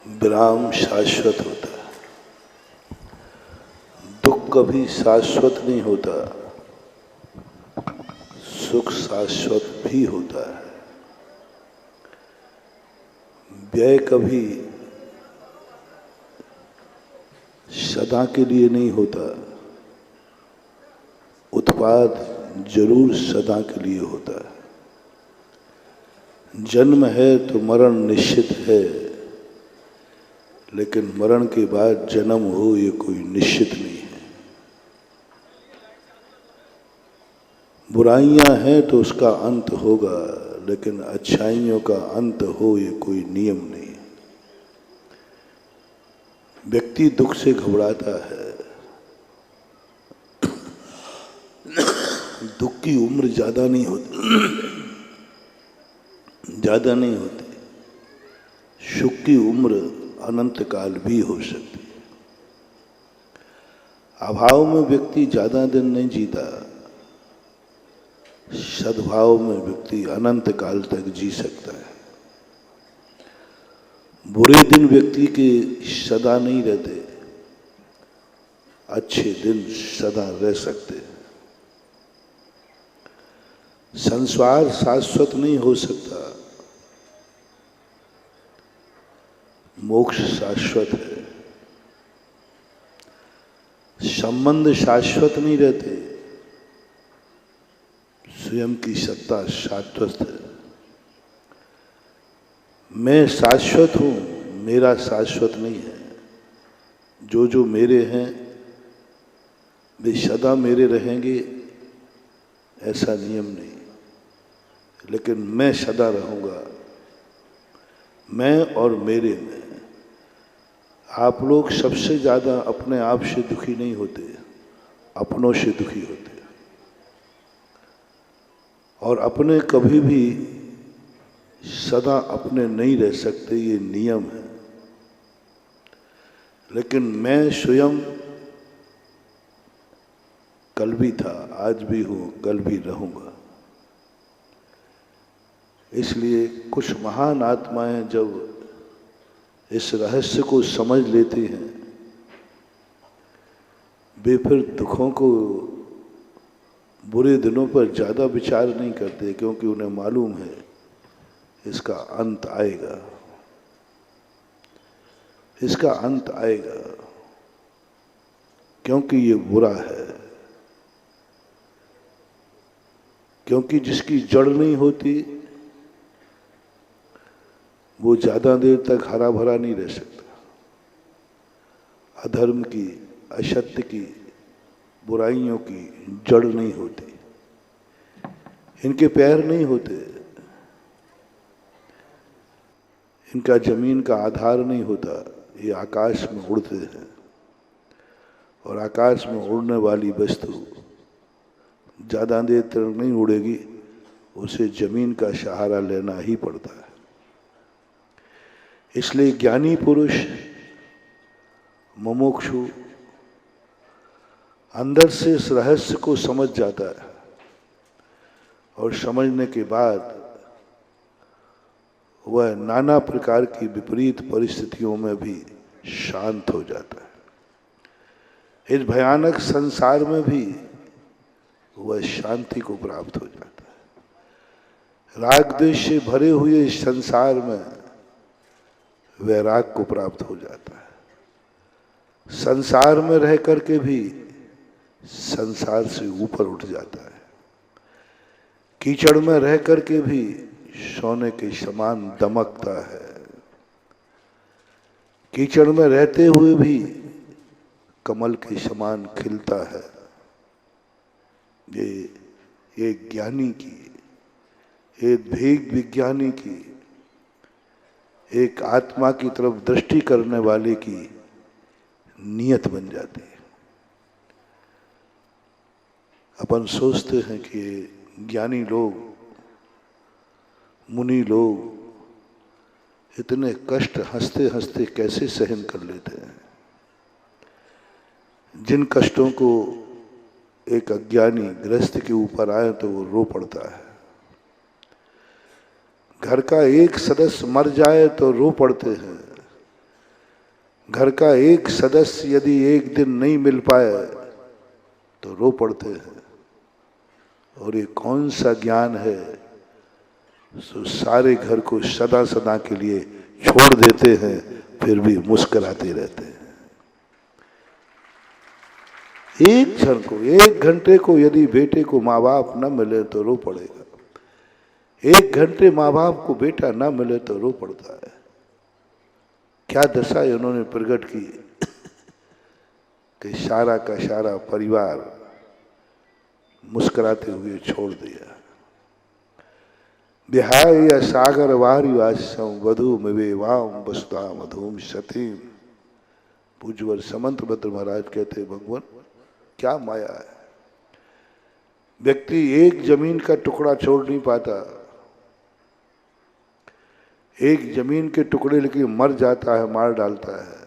विराम शाश्वत होता है, दुख कभी शाश्वत नहीं होता, सुख शाश्वत भी होता है। व्यय कभी सदा के लिए नहीं होता, उत्पाद जरूर सदा के लिए होता है। जन्म है तो मरण निश्चित है, लेकिन मरण के बाद जन्म हो ये कोई निश्चित नहीं है। बुराइयां हैं तो उसका अंत होगा, लेकिन अच्छाइयों का अंत हो ये कोई नियम नहीं है। व्यक्ति दुख से घबराता है, दुख की उम्र ज्यादा नहीं होती, सुख की उम्र अनंत काल भी हो सकती है। अभाव में व्यक्ति ज्यादा दिन नहीं जीता, सद्भाव में व्यक्ति अनंत काल तक जी सकता है। बुरे दिन व्यक्ति के सदा नहीं रहते, अच्छे दिन सदा रह सकते हैं। संसार शाश्वत नहीं हो सकता, मोक्ष शाश्वत है। संबंध शाश्वत नहीं रहते, स्वयं की सत्ता शाश्वत है। मैं शाश्वत हूं, मेरा शाश्वत नहीं है। जो मेरे हैं वे सदा मेरे रहेंगे, ऐसा नियम नहीं। लेकिन मैं सदा रहूंगा, मैं और मेरे में। आप लोग सबसे ज्यादा अपने आप से दुखी नहीं होते, अपनों से दुखी होते। और अपने कभी भी सदा अपने नहीं रह सकते, ये नियम है। लेकिन मैं स्वयं कल भी था, आज भी हूं, कल भी रहूंगा। इसलिए कुछ महान आत्माएं जब इस रहस्य को समझ लेती हैं, वे फिर दुखों को, बुरे दिनों पर ज्यादा विचार नहीं करते, क्योंकि उन्हें मालूम है इसका अंत आएगा, इसका अंत आएगा। क्योंकि ये बुरा है, क्योंकि जिसकी जड़ नहीं होती वो ज्यादा देर तक हरा भरा नहीं रह सकता। अधर्म की, असत्य की, बुराइयों की जड़ नहीं होती, इनके पैर नहीं होते, इनका जमीन का आधार नहीं होता। ये आकाश में उड़ते हैं, और आकाश में उड़ने वाली वस्तु ज्यादा देर तक नहीं उड़ेगी, उसे जमीन का सहारा लेना ही पड़ता है। इसलिए ज्ञानी पुरुष, मुमुक्षु अंदर से इस रहस्य को समझ जाता है, और समझने के बाद वह नाना प्रकार की विपरीत परिस्थितियों में भी शांत हो जाता है। इस भयानक संसार में भी वह शांति को प्राप्त हो जाता है। राग द्वेष से भरे हुए इस संसार में वैराग को प्राप्त हो जाता है। संसार में रह करके भी संसार से ऊपर उठ जाता है। कीचड़ में रह करके भी सोने के समान दमकता है। कीचड़ में रहते हुए भी कमल के समान खिलता है। ये ज्ञानी की, एक भेद विज्ञानी की, एक आत्मा की तरफ दृष्टि करने वाले की नियत बन जाती है। अपन सोचते हैं कि ज्ञानी लोग, मुनि लोग इतने कष्ट हंसते हंसते कैसे सहन कर लेते हैं। जिन कष्टों को एक अज्ञानी गृहस्थ के ऊपर आए तो वो रो पड़ता है। घर का एक सदस्य मर जाए तो रो पड़ते हैं, घर का एक सदस्य यदि एक दिन नहीं मिल पाए तो रो पड़ते हैं। और ये कौन सा ज्ञान है, सो सारे घर को सदा सदा के लिए छोड़ देते हैं, फिर भी मुस्कुराते रहते हैं। एक क्षण को, एक घंटे को यदि बेटे को माँ बाप न मिले तो रो पड़ेगा। एक घंटे माँ बाप को बेटा न मिले तो रो पड़ता है। क्या दशा उन्होंने प्रकट की कि सारा का सारा परिवार मुस्कुराते हुए छोड़ दिया। विहाय सागर वारी वासम वधु मिवे वाम वसुधा मधुम सतीम। पूज्यवर समंत भद्र महाराज कहते, भगवान क्या माया है। व्यक्ति एक जमीन का टुकड़ा छोड़ नहीं पाता, एक जमीन के टुकड़े लेके मर जाता है, मार डालता है।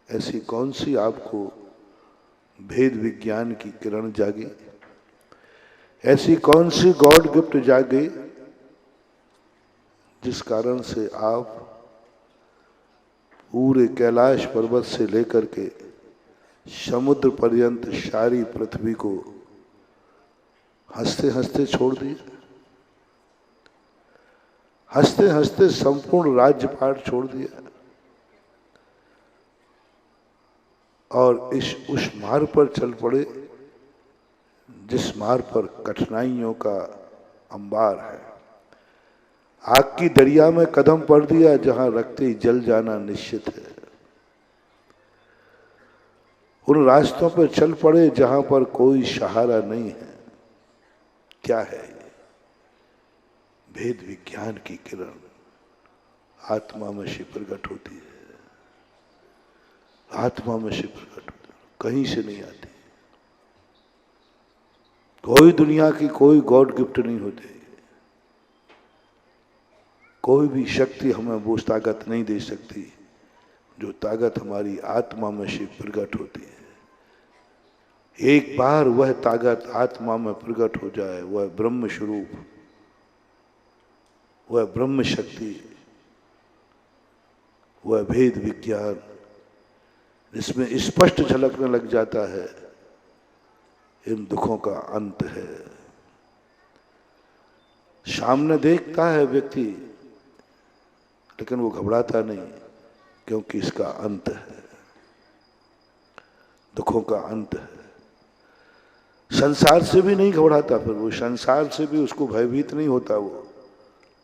ऐसी कौन सी आपको भेद विज्ञान की किरण जागी, ऐसी कौन सी गॉड गिफ्ट जागी जिस कारण से आप पूरे कैलाश पर्वत से लेकर के समुद्र पर्यंत सारी पृथ्वी को हंसते हंसते छोड़ दिए। हंसते हंसते संपूर्ण राज्यपाट छोड़ दिया और उस मार्ग पर चल पड़े जिस मार्ग पर कठिनाइयों का अंबार है। आग की दरिया में कदम पड़ दिया जहां रखते ही जल जाना निश्चित है। उन रास्तों पर चल पड़े जहां पर कोई सहारा नहीं है। क्या है ये? भेद विज्ञान की किरण आत्मा में से प्रकट होती है, आत्मा में से प्रकट होती है, कहीं से नहीं आती। कोई दुनिया की कोई गॉड गिफ्ट नहीं होती, कोई भी शक्ति हमें वो ताकत नहीं दे सकती जो ताकत हमारी आत्मा में से प्रकट होती है। एक बार वह ताकत आत्मा में प्रकट हो जाए, वह ब्रह्म स्वरूप, वह ब्रह्म शक्ति, वह भेद विज्ञान जिसमें स्पष्ट झलकने लग जाता है, इन दुखों का अंत है। सामने देखता है व्यक्ति लेकिन वो घबराता नहीं, क्योंकि इसका अंत है, दुखों का अंत है। संसार से भी नहीं घबराता, फिर वो संसार से भी उसको भयभीत नहीं होता वो,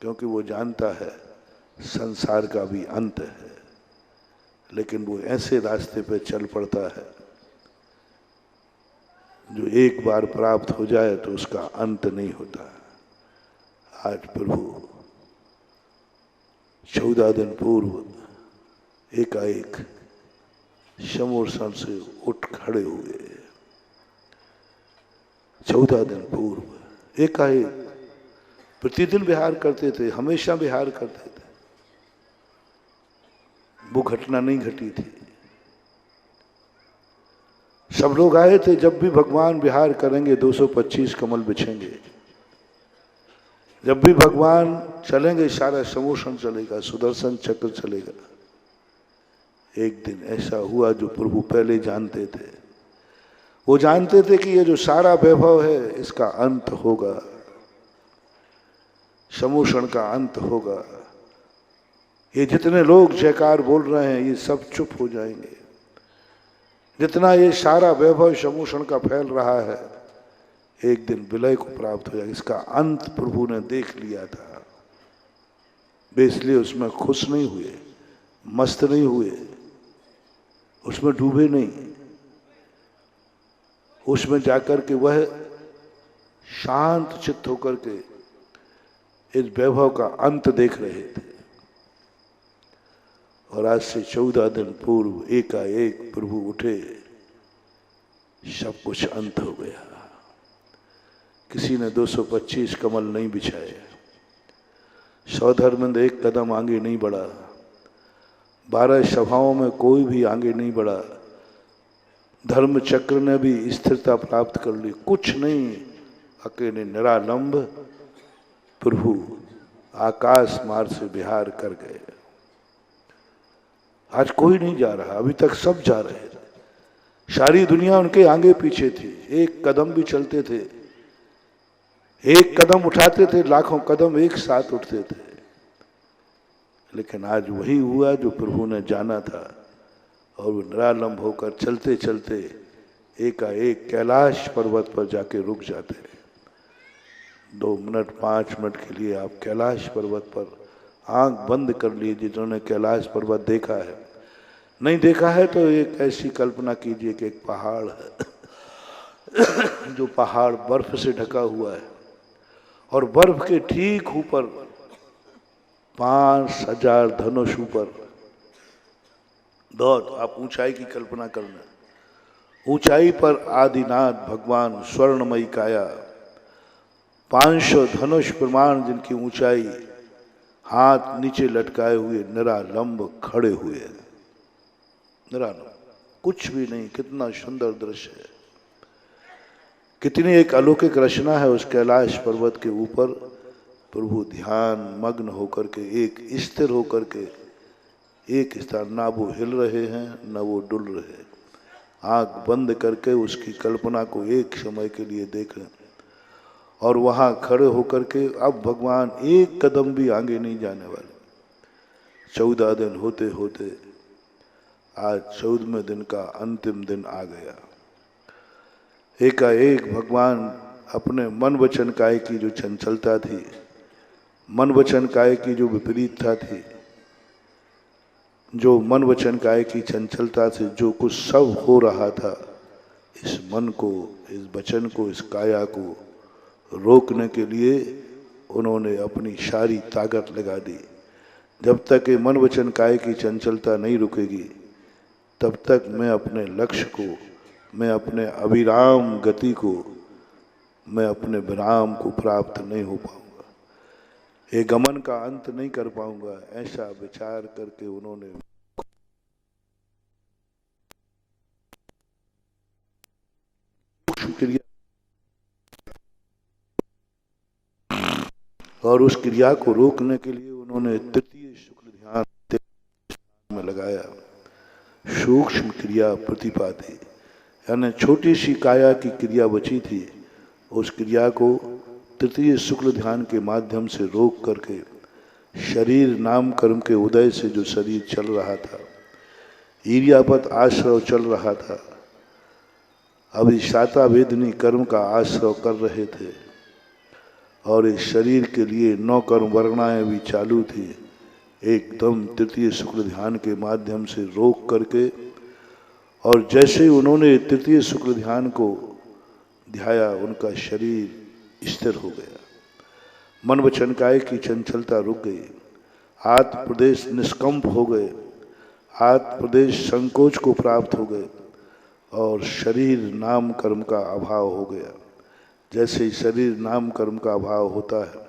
क्योंकि वो जानता है संसार का भी अंत है। लेकिन वो ऐसे रास्ते पे चल पड़ता है जो एक बार प्राप्त हो जाए तो उसका अंत नहीं होता। आज प्रभु 14 दिन पूर्व एकाएक समोरसन से उठ खड़े हुए। 14 दिन पूर्व एकाएक, प्रतिदिन विहार करते थे, हमेशा विहार करते थे, वो घटना नहीं घटी थी। सब लोग आए थे, जब भी भगवान विहार करेंगे 225 कमल बिछेंगे, जब भी भगवान चलेंगे सारा समोसन चलेगा, सुदर्शन चक्र चलेगा। एक दिन ऐसा हुआ जो प्रभु पहले जानते थे। वो जानते थे कि ये जो सारा वैभव है इसका अंत होगा, समोसन का अंत होगा। ये जितने लोग जयकार बोल रहे हैं ये सब चुप हो जाएंगे। जितना ये सारा वैभव समोसन का फैल रहा है एक दिन विलय को प्राप्त हो जाएगा। इसका अंत प्रभु ने देख लिया था, वे इसलिए उसमें खुश नहीं हुए, मस्त नहीं हुए, उसमें डूबे नहीं। उसमें जाकर के वह शांत चित्त होकर के इस वैभव का अंत देख रहे थे। और आज से 14 दिन पूर्व एकाएक प्रभु उठे, सब कुछ अंत हो गया। किसी ने 225 कमल नहीं बिछाए, सौधर्मंद एक कदम आगे नहीं बढ़ा, 12 सभाओं में कोई भी आगे नहीं बढ़ा, धर्म चक्र ने भी स्थिरता प्राप्त कर ली, कुछ नहीं। अकेले निरालंब प्रभु आकाश मार्ग से विहार कर गए। आज कोई नहीं जा रहा, अभी तक सब जा रहे थे। सारी दुनिया उनके आगे पीछे थी, एक कदम भी चलते थे, एक कदम उठाते थे, लाखों कदम एक साथ उठते थे। लेकिन आज वही हुआ जो प्रभु ने जाना था, और वो निरालंब होकर चलते चलते एकाएक कैलाश पर्वत पर जाके रुक जाते हैं। 2 मिनट 5 मिनट के लिए आप कैलाश पर्वत पर आंख बंद कर लीजिए। जिन्होंने कैलाश पर्वत देखा है, नहीं देखा है तो एक ऐसी कल्पना कीजिए कि एक पहाड़ है जो पहाड़ बर्फ से ढका हुआ है, और बर्फ के ठीक ऊपर 5000 धनुष ऊपर। बहुत आप ऊंचाई की कल्पना करना, ऊंचाई पर आदिनाथ भगवान स्वर्णमयी काया, 500 धनुष प्रमाण जिनकी ऊंचाई, हाथ नीचे लटकाए हुए निरालंब खड़े हुए हैं। निरालंब, कुछ भी नहीं। कितना सुंदर दृश्य है, कितनी एक अलौकिक रचना है। उस कैलाश पर्वत के ऊपर प्रभु ध्यान मग्न होकर के, एक स्थिर होकर के, एक स्थान, ना वो हिल रहे हैं ना वो डुल रहे हैं। आंख बंद करके उसकी कल्पना को एक समय के लिए देख लें, और वहां खड़े होकर के अब भगवान एक कदम भी आगे नहीं जाने वाले। 14 दिन होते होते आज 14वें दिन का अंतिम दिन आ गया। एकाएक भगवान अपने मन वचन काय की जो चंचलता थी, मन वचन काय की जो विपरीतता थी, जो मन वचन काय की चंचलता से जो कुछ सब हो रहा था, इस मन को, इस वचन को, इस काया को रोकने के लिए उन्होंने अपनी सारी ताकत लगा दी। जब तक ये मन वचन काय की चंचलता नहीं रुकेगी, तब तक मैं अपने लक्ष्य को, मैं अपने अविराम गति को, मैं अपने विराम को प्राप्त नहीं हो पाऊंगा, ये गमन का अंत नहीं कर पाऊंगा। ऐसा विचार करके उन्होंने क्रिया, और उस क्रिया को रोकने के लिए उन्होंने तृतीय शुक्ल ध्यान में लगाया। सूक्ष्म क्रिया प्रतिपादी, यानी छोटी सी काया की क्रिया बची थी, उस क्रिया को तृतीय शुक्ल ध्यान के माध्यम से रोक करके शरीर नाम कर्म के उदय से जो शरीर चल रहा था, ईर्यापत आश्रव चल रहा था, अभी शाता वेदनी कर्म का आश्रव कर रहे थे, और इस शरीर के लिए 9 कर्म वर्णाएं भी चालू थी। एकदम तृतीय शुक्ल ध्यान के माध्यम से रोक करके, और जैसे उन्होंने तृतीय शुक्ल ध्यान को ध्याया, उनका शरीर स्थिर हो गया। मन वचन काय की चंचलता रुक गई, आत्म प्रदेश निष्कंप हो गए, आत्म प्रदेश संकोच को प्राप्त हो गए, और शरीर नाम कर्म का अभाव हो गया। जैसे शरीर नाम कर्म का अभाव होता है,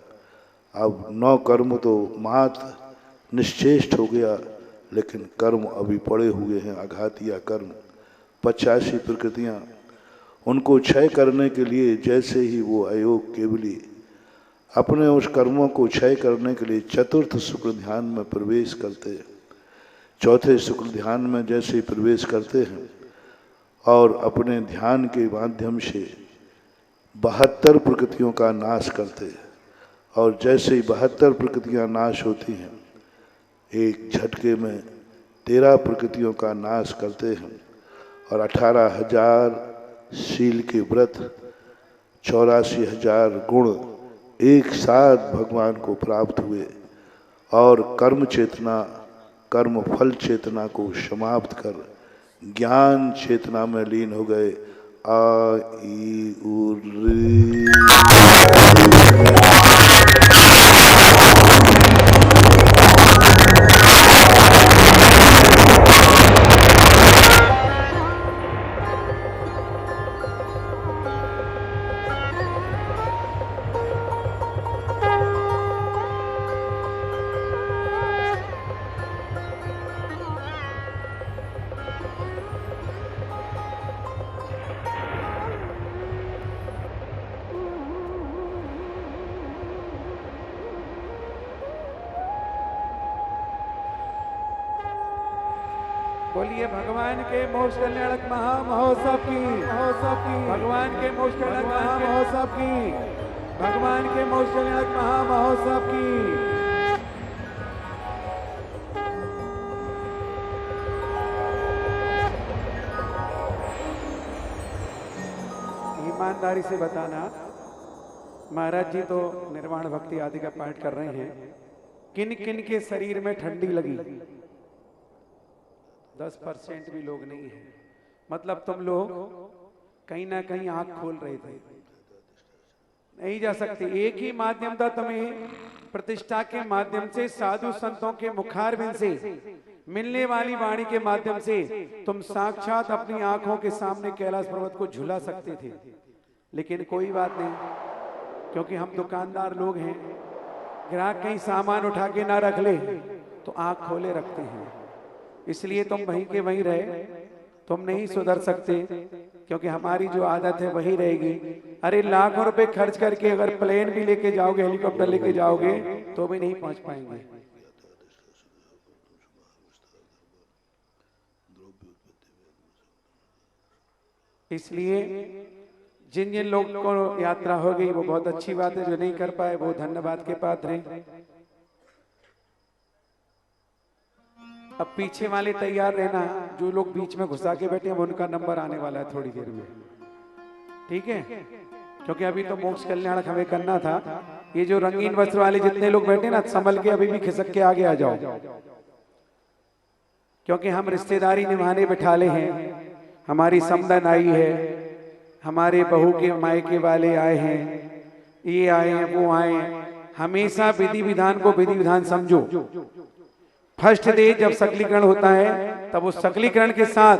अब 9 कर्म तो मात्र निश्चेष्ट हो गया, लेकिन कर्म अभी पड़े हुए हैं, आघातिया कर्म, 85 प्रकृतियां, उनको क्षय करने के लिए जैसे ही वो अयोग केवली अपने उस कर्मों को क्षय करने के लिए चतुर्थ शुक्ल ध्यान में प्रवेश करते हैं। चौथे शुक्ल ध्यान में जैसे ही प्रवेश करते हैं और अपने ध्यान के माध्यम से 72 प्रकृतियों का नाश करते हैं, और जैसे ही 72 प्रकृतियां नाश होती हैं, एक झटके में 13 प्रकृतियों का नाश करते हैं, और 18,000 शील के व्रत, 84,000 गुण एक साथ भगवान को प्राप्त हुए, और कर्म चेतना, कर्म फल चेतना को समाप्त कर ज्ञान चेतना में लीन हो गए। आ ई उ री। बोलिए भगवान के मोक्ष कल्याणक महामहोत्सव की, भगवान के मोक्ष कल्याणक महामहोत्सव की, भगवान के मोक्ष कल्याणक महामहोत्सव की। ईमानदारी से बताना, महाराज जी तो निर्वाण भक्ति आदि का पाठ कर रहे हैं, किन किन के शरीर में ठंडी लगी? 10% भी लोग नहीं है। मतलब तुम लोग कहीं ना कहीं आंख खोल रहे थे, नहीं जा सकते। एक ही माध्यम था तुम्हें, प्रतिष्ठा के माध्यम से, साधु संतों के मुखारबिंद से मिलने वाली वाणी के माध्यम से तुम साक्षात अपनी आंखों के सामने कैलाश पर्वत को झुला सकते थे। लेकिन कोई बात नहीं, क्योंकि हम दुकानदार लोग हैं, ग्राहक कहीं सामान उठा के ना रख ले तो आंख खोले रखते हैं। इसलिए तुम वहीं के वहीं रहे, तुम नहीं सुधर सकते, क्योंकि हमारी जो आदत है वही रहेगी। अरे लाखों रुपए खर्च करके अगर प्लेन भी लेके जाओगे, हेलीकॉप्टर लेके जाओगे, तो भी नहीं पहुंच पाएंगे। इसलिए जिन जिन लोगों को यात्रा हो गई वो बहुत अच्छी बात है, जो नहीं कर पाए वो धन्यवाद के पात्र हैं। अब पीछे वाले तैयार रहना, जो लोग बीच में घुसा के बैठे हैं उनका नंबर आने वाला है थोड़ी देर में, ठीक है? क्योंकि अभी तो मोक्ष कल्याण हमें करना था। ये जो रंगीन वस्त्र वाले जितने लोग बैठे ना, संभल के अभी भी खिसक के आगे आ जाओ, क्योंकि हम रिश्तेदारी निभाने बिठाले हैं। हमारी समदन आई है, हमारे बहू के मायके वाले आए हैं, ये आए हैं, वो आए हैं। हमेशा विधि विधान को विधि विधान समझो। फर्स्ट डे जब सकलीकरण होता है, तब उस सकलीकरण के साथ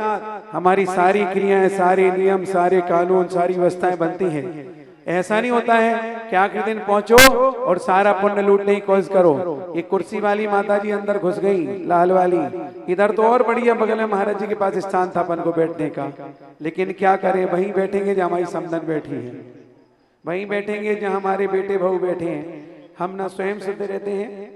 हमारी सारी क्रियाएं, सारे नियम, सारे कानून, सारी व्यवस्थाएं बनती हैं। ऐसा नहीं होता है कि आखिरी दिन पहुंचो और सारा पुण्य लूटने की कोशिश करो। ये कुर्सी वाली माता जी अंदर घुस गई, लाल वाली। इधर तो और बढ़िया बगल में महाराज जी के पास स्थान था अपन को बैठने का, लेकिन क्या करें, वहीं बैठेंगे जहां हमारी समदन बैठी है, वहीं बैठेंगे जहां हमारे बेटे बहू बैठे हैं। हम ना स्वयं शुद्ध रहते हैं,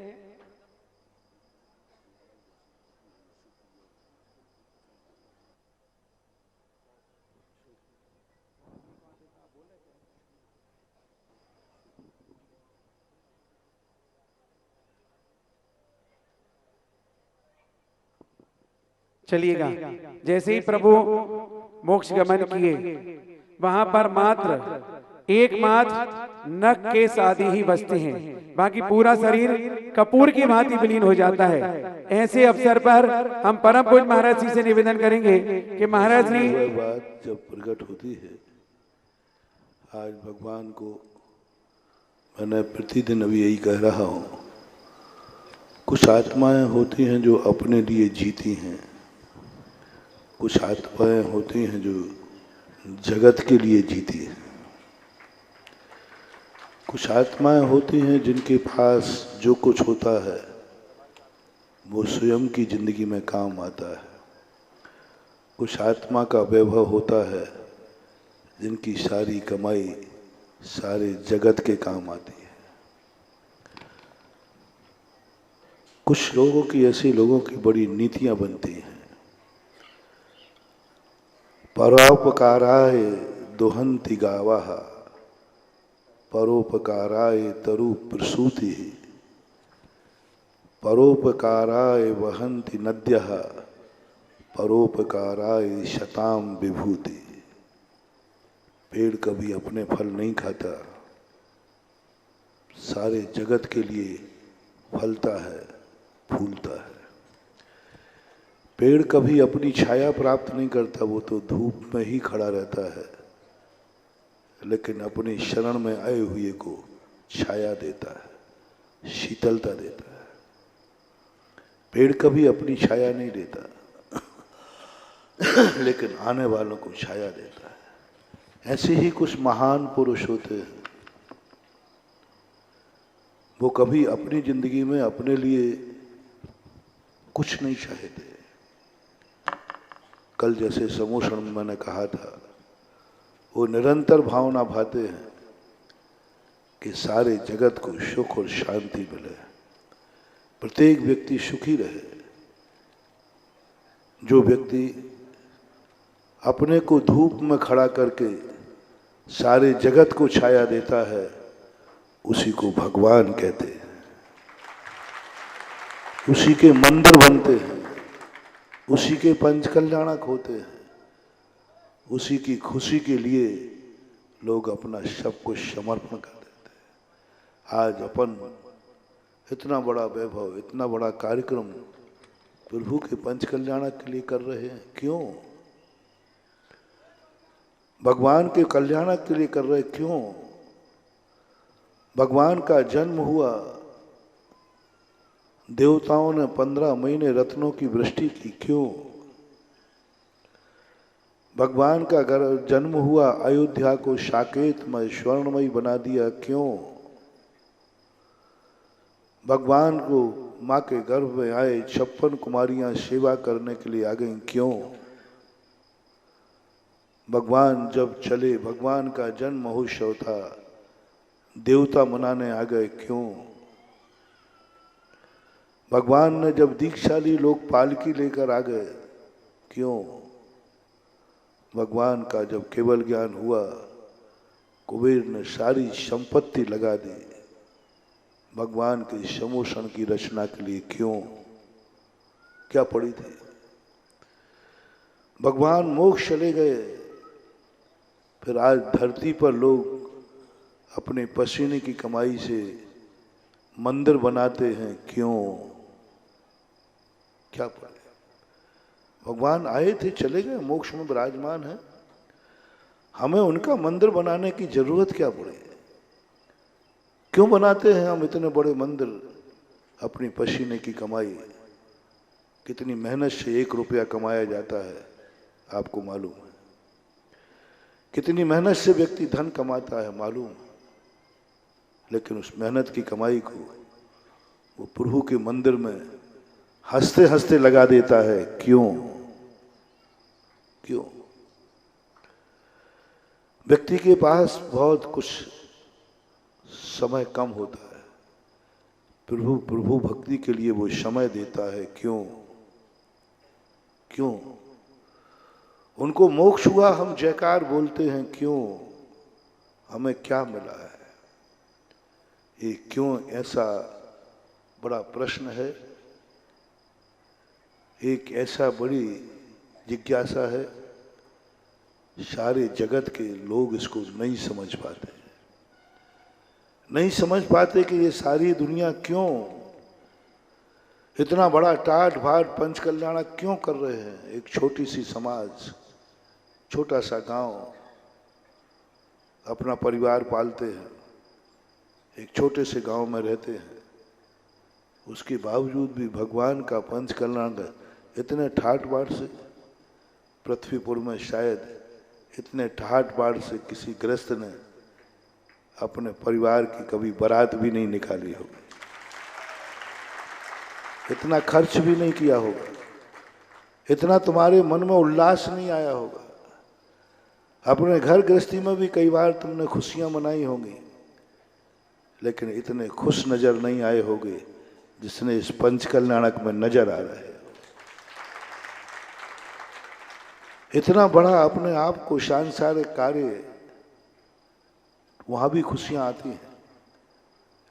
चलिएगा। जैसे ही प्रभु मोक्ष गमन किए, वहां पर मात्र एकमात्र नख केस आदि ही बचते हैं, बाकी पूरा शरीर कपूर की भांति विलीन हो जाता है। ऐसे अवसर पर हम परम पूज्य महाराज जी से निवेदन करेंगे कि महाराज जी, बात जब प्रकट होती है, आज भगवान को मैंने प्रतिदिन अभी यही कह रहा हूँ, कुछ आत्माएं होती हैं जो अपने लिए जीती हैं, कुछ आत्माएं होती हैं जो जगत के लिए जीती हैं, कुछ आत्माएं होती हैं जिनके पास जो कुछ होता है वो स्वयं की जिंदगी में काम आता है। कुछ आत्मा का वैभव होता है जिनकी सारी कमाई सारे जगत के काम आती है। कुछ लोगों की, ऐसे लोगों की बड़ी नीतियां बनती हैं। परोपकाराय दुहंति गावः, परोपकाराय तरु प्रसूति, परोपकाराय वहन्ति नद्यः, परोपकाराय शताम विभूति। पेड़ कभी अपने फल नहीं खाता, सारे जगत के लिए फलता है, फूलता है। पेड़ कभी अपनी छाया प्राप्त नहीं करता, वो तो धूप में ही खड़ा रहता है, लेकिन अपनी शरण में आए हुए को छाया देता है, शीतलता देता है। पेड़ कभी अपनी छाया नहीं देता लेकिन आने वालों को छाया देता है। ऐसे ही कुछ महान पुरुष होते हैं, वो कभी अपनी जिंदगी में अपने लिए कुछ नहीं चाहते। कल जैसे समोषण में मैंने कहा था, वो निरंतर भावना भाते हैं कि सारे जगत को सुख और शांति मिले, प्रत्येक व्यक्ति सुखी रहे। जो व्यक्ति अपने को धूप में खड़ा करके सारे जगत को छाया देता है, उसी को भगवान कहते हैं। उसी के मंदिर बनते हैं, उसी के पंच कल्याणक होते हैं, उसी की खुशी के लिए लोग अपना सब कुछ समर्पण कर देते हैं। आज अपन इतना बड़ा वैभव, इतना बड़ा कार्यक्रम प्रभु के पंच कल्याणक के लिए कर रहे हैं। क्यों? भगवान के कल्याणक के लिए कर रहे। क्यों? भगवान का जन्म हुआ, देवताओं ने 15 महीने रत्नों की वृष्टि की। क्यों? भगवान का जन्म हुआ, अयोध्या को साकेतमय स्वर्णमय बना दिया। क्यों? भगवान को माँ के गर्भ में आए 56 कुमारियां सेवा करने के लिए आ गईं। क्यों? भगवान जब चले, भगवान का जन्म महोत्सव था, देवता मनाने आ गए। क्यों? भगवान ने जब दीक्षा ली, लोग पालकी लेकर आ गए। क्यों? भगवान का जब केवल ज्ञान हुआ, कुबेर ने सारी संपत्ति लगा दी भगवान के समोषण की रचना के लिए। क्यों? क्या पड़ी थी? भगवान मोक्ष चले गए, फिर आज धरती पर लोग अपने पसीने की कमाई से मंदिर बनाते हैं। क्यों? क्या पड़े? भगवान आए थे, चले गए, मोक्ष में विराजमान है, हमें उनका मंदिर बनाने की जरूरत क्या पड़े? क्यों बनाते हैं हम इतने बड़े मंदिर? अपनी पसीने की कमाई, कितनी मेहनत से 1 रुपया कमाया जाता है, आपको मालूम है? कितनी मेहनत से व्यक्ति धन कमाता है, मालूम? लेकिन उस मेहनत की कमाई को वो प्रभु के मंदिर में हंसते हंसते लगा देता है। क्यों? क्यों? व्यक्ति के पास बहुत कुछ समय कम होता है, प्रभु भक्ति के लिए वो समय देता है। क्यों? क्यों? उनको मोक्ष हुआ, हम जयकार बोलते हैं। क्यों? हमें क्या मिला है? ये क्यों ऐसा बड़ा प्रश्न है, एक ऐसा बड़ी जिज्ञासा है। सारे जगत के लोग इसको नहीं समझ पाते, नहीं समझ पाते कि ये सारी दुनिया क्यों इतना बड़ा टाट भाट पंच कल्याणक क्यों कर रहे हैं। एक छोटी सी समाज, छोटा सा गांव, अपना परिवार पालते हैं, एक छोटे से गांव में रहते हैं, उसके बावजूद भी भगवान का पंच कल्याणक इतने ठाट बाट से, पृथ्वीपुर में शायद इतने ठाट बाट से किसी गृहस्थ ने अपने परिवार की कभी बारात भी नहीं निकाली होगी, इतना खर्च भी नहीं किया होगा, इतना तुम्हारे मन में उल्लास नहीं आया होगा। अपने घर गृहस्थी में भी कई बार तुमने खुशियां मनाई होंगी, लेकिन इतने खुश नजर नहीं आए होंगे जिसने इस पंच कल्याणक में नजर आ रहे हैं। इतना बड़ा अपने आप को सांसारिक कार्य, वहां भी खुशियां आती हैं,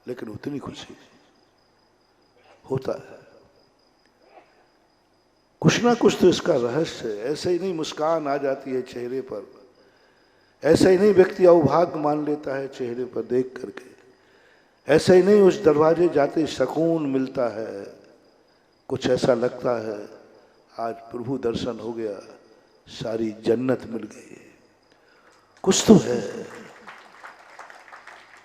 लेकिन उतनी खुशी होता है। कुछ ना कुछ तो इसका रहस्य है। ऐसे ही नहीं मुस्कान आ जाती है चेहरे पर, ऐसा ही नहीं व्यक्ति अवभाग्य मान लेता है चेहरे पर देख करके, ऐसा ही नहीं उस दरवाजे जाते सुकून मिलता है, कुछ ऐसा लगता है आज प्रभु दर्शन हो गया, सारी जन्नत मिल गई। कुछ तो है,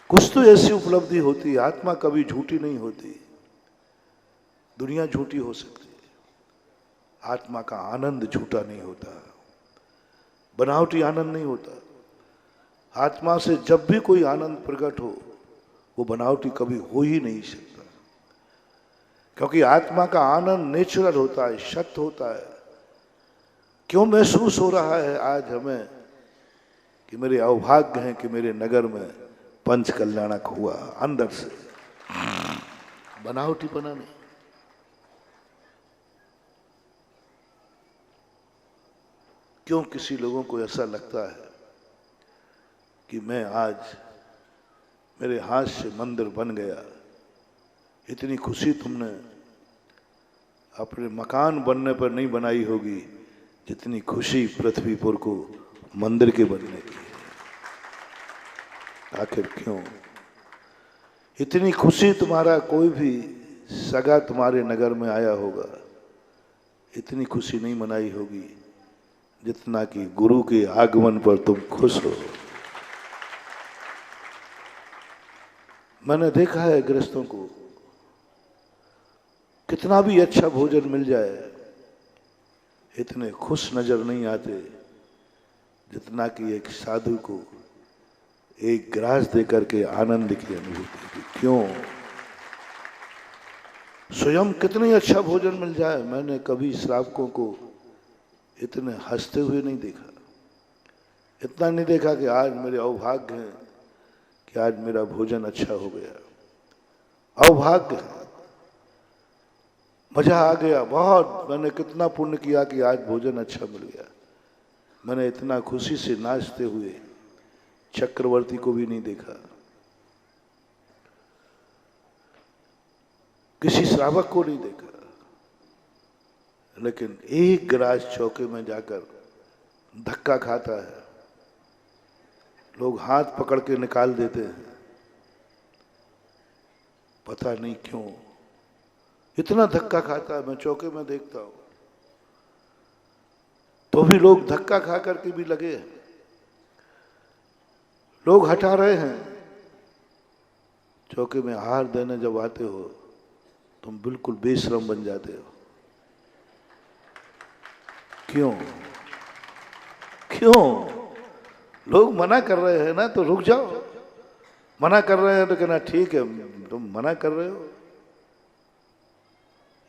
कुछ तो ऐसी उपलब्धि होती है। आत्मा कभी झूठी नहीं होती, दुनिया झूठी हो सकती है, आत्मा का आनंद झूठा नहीं होता, बनावटी आनंद नहीं होता। आत्मा से जब भी कोई आनंद प्रकट हो, वो बनावटी कभी हो ही नहीं सकता, क्योंकि आत्मा का आनंद नेचुरल होता है, सत्य होता है। क्यों महसूस हो रहा है आज हमें कि मेरे अवभाग्य हैं कि मेरे नगर में पंच कल्याणक हुआ, अंदर से, बनावटी बना नहीं। क्यों किसी लोगों को ऐसा लगता है कि मैं आज मेरे हाथ से मंदिर बन गया, इतनी खुशी तुमने अपने मकान बनने पर नहीं बनाई होगी जितनी खुशी पृथ्वीपुर को मंदिर के बनने की है। आखिर क्यों? इतनी खुशी तुम्हारा कोई भी सगा तुम्हारे नगर में आया होगा, इतनी खुशी नहीं मनाई होगी जितना कि गुरु के आगमन पर तुम खुश हो। मैंने देखा है गृहस्थों को, कितना भी अच्छा भोजन मिल जाए इतने खुश नजर नहीं आते जितना कि एक साधु को एक ग्रास देकर के आनंद की अनुभूति की। क्यों? स्वयं कितनी अच्छा भोजन मिल जाए, मैंने कभी श्रावकों को इतने हंसते हुए नहीं देखा। इतना नहीं देखा कि आज मेरे अवभाग्य है कि आज मेरा भोजन अच्छा हो गया। अवभाग्य है, मजा आ गया बहुत, मैंने कितना पुण्य किया कि आज भोजन अच्छा मिल गया। मैंने इतना खुशी से नाचते हुए चक्रवर्ती को भी नहीं देखा, किसी श्रावक को नहीं देखा। लेकिन एक गिलास चौके में जाकर धक्का खाता है, लोग हाथ पकड़ के निकाल देते हैं, पता नहीं क्यों इतना धक्का खाता है। मैं चौके में देखता हूं तो भी लोग धक्का खा करके भी लगे हैं, लोग हटा रहे हैं। चौके में आहार देने जब आते हो तुम बिल्कुल बेशरम बन जाते हो। क्यों? क्यों? लोग मना कर रहे हैं ना तो रुक जाओ, मना कर रहे हैं तो कहना ठीक है, तुम मना कर रहे हो।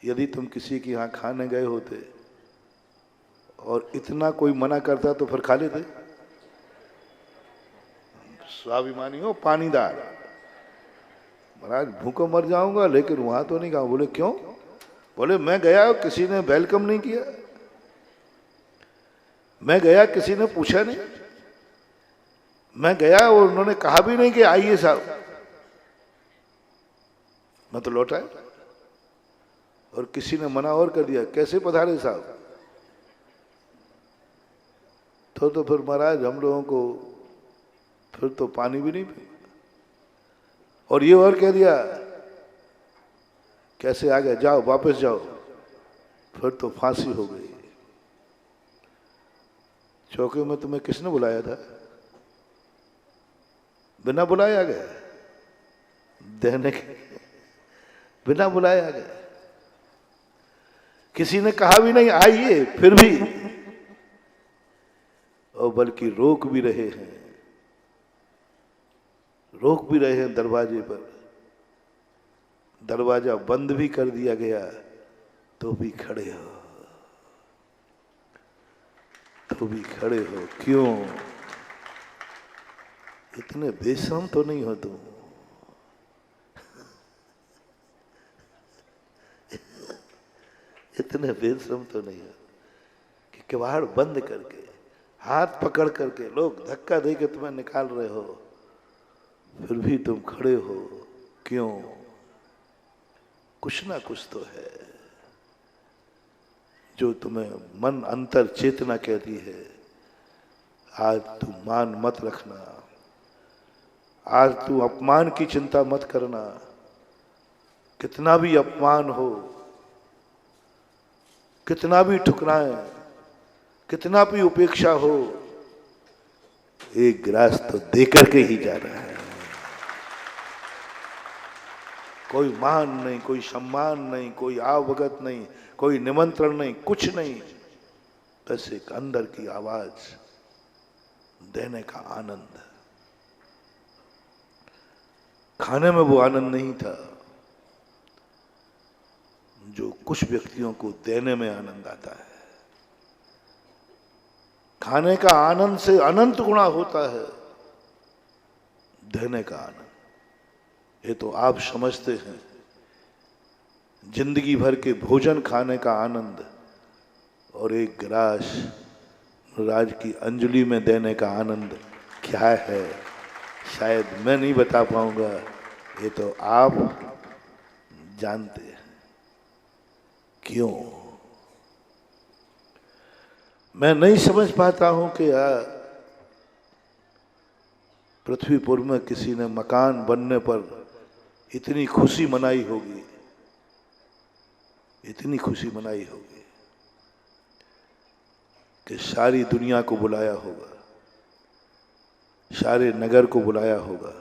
यदि तुम किसी के यहाँ खाने गए होते और इतना कोई मना करता तो फिर खा लेते। स्वाभिमानी हो, पानीदार, महाराज भूखों मर जाऊंगा लेकिन वहां तो नहीं खाऊं। बोले क्यों? बोले मैं गया किसी ने वेलकम नहीं किया, मैं गया किसी ने पूछा नहीं, मैं गया और उन्होंने कहा भी नहीं कि आइए साहब, मैं तो लौटा और किसी ने मना और कर दिया, कैसे पधारे साहब। तो फिर महाराज हम लोगों को फिर तो पानी भी नहीं पी, और ये और कह दिया कैसे आ गए, जाओ वापस जाओ, फिर तो फांसी हो गई। चौके में तुम्हें किसने बुलाया था? बिना बुलाए आ गए, देने के बिना बुलाए आ गए, किसी ने कहा भी नहीं आइए, फिर भी, और बल्कि रोक भी रहे हैं, रोक भी रहे हैं दरवाजे पर। दरवाजा बंद भी कर दिया गया तो भी खड़े हो, तो भी खड़े हो। क्यों? इतने बेशरम तो नहीं हो तुम, इतने बेशरम तो नहीं हो कि किवाड़ बंद करके हाथ पकड़ करके लोग धक्का दे के तुम्हें निकाल रहे हो, फिर भी तुम खड़े हो। क्यों? कुछ ना कुछ तो है जो तुम्हें मन अंतर चेतना कहती है आज तू मान मत रखना, आज तू अपमान की चिंता मत करना। कितना भी अपमान हो, कितना भी ठुकराएं, कितना भी उपेक्षा हो, एक गिलास तो देकर के ही जाना है। कोई मान नहीं, कोई सम्मान नहीं, कोई आवभगत नहीं, कोई निमंत्रण नहीं, कुछ नहीं, बस एक अंदर की आवाज, देने का आनंद। खाने में वो आनंद नहीं था जो कुछ व्यक्तियों को देने में आनंद आता है। खाने का आनंद से अनंत गुणा होता है देने का आनंद। ये तो आप समझते हैं, जिंदगी भर के भोजन खाने का आनंद और एक गिलास राज की अंजलि में देने का आनंद क्या है, शायद मैं नहीं बता पाऊंगा, ये तो आप जानते हैं। क्यों मैं नहीं समझ पाता हूं कि पृथ्वीपुर में किसी ने मकान बनने पर इतनी खुशी मनाई होगी, इतनी खुशी मनाई होगी कि सारी दुनिया को बुलाया होगा, सारे नगर को बुलाया होगा।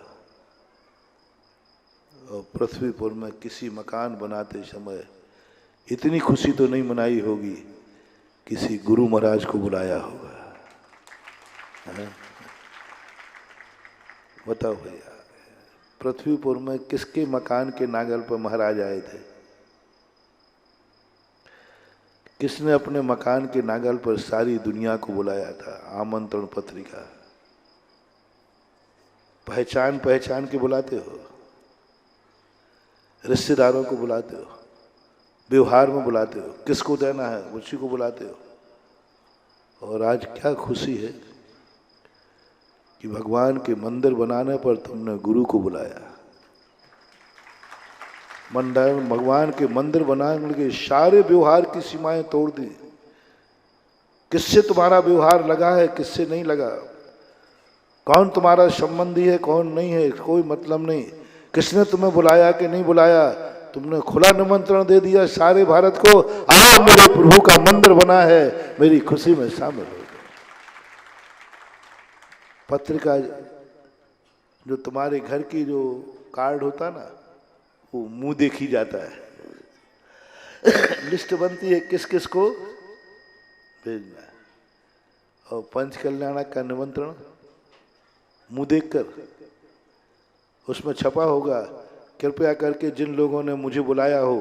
और पृथ्वीपुर में किसी मकान बनाते समय इतनी खुशी तो नहीं मनाई होगी, किसी गुरु महाराज को बुलाया होगा। है? बताओ भैया, पृथ्वीपुर में किसके मकान के नागल पर महाराज आए थे? किसने अपने मकान के नागल पर सारी दुनिया को बुलाया था? आमंत्रण पत्रिका पहचान पहचान के बुलाते हो, रिश्तेदारों को बुलाते हो, व्यवहार में बुलाते हो, किसको देना है उसी को बुलाते हो। और आज क्या खुशी है कि भगवान के मंदिर बनाने पर तुमने गुरु को बुलाया। भगवान के मंदिर बनाने के सारे व्यवहार की सीमाएं तोड़ दी। किससे तुम्हारा व्यवहार लगा है, किससे नहीं लगा, कौन तुम्हारा संबंधी है कौन नहीं है, कोई मतलब नहीं। किसने तुम्हें बुलाया कि नहीं बुलाया, तुमने खुला निमंत्रण दे दिया सारे भारत को, आओ मेरे प्रभु का मंदिर बना है, मेरी खुशी में शामिल हो गए। पत्रिका जो तुम्हारे घर की जो कार्ड होता ना, वो मुंह देखी जाता है। लिस्ट बनती है किस किस को भेजना है, और पंच कल्याणक का निमंत्रण मुंह देखकर उसमें छपा होगा, कृपया करके जिन लोगों ने मुझे बुलाया हो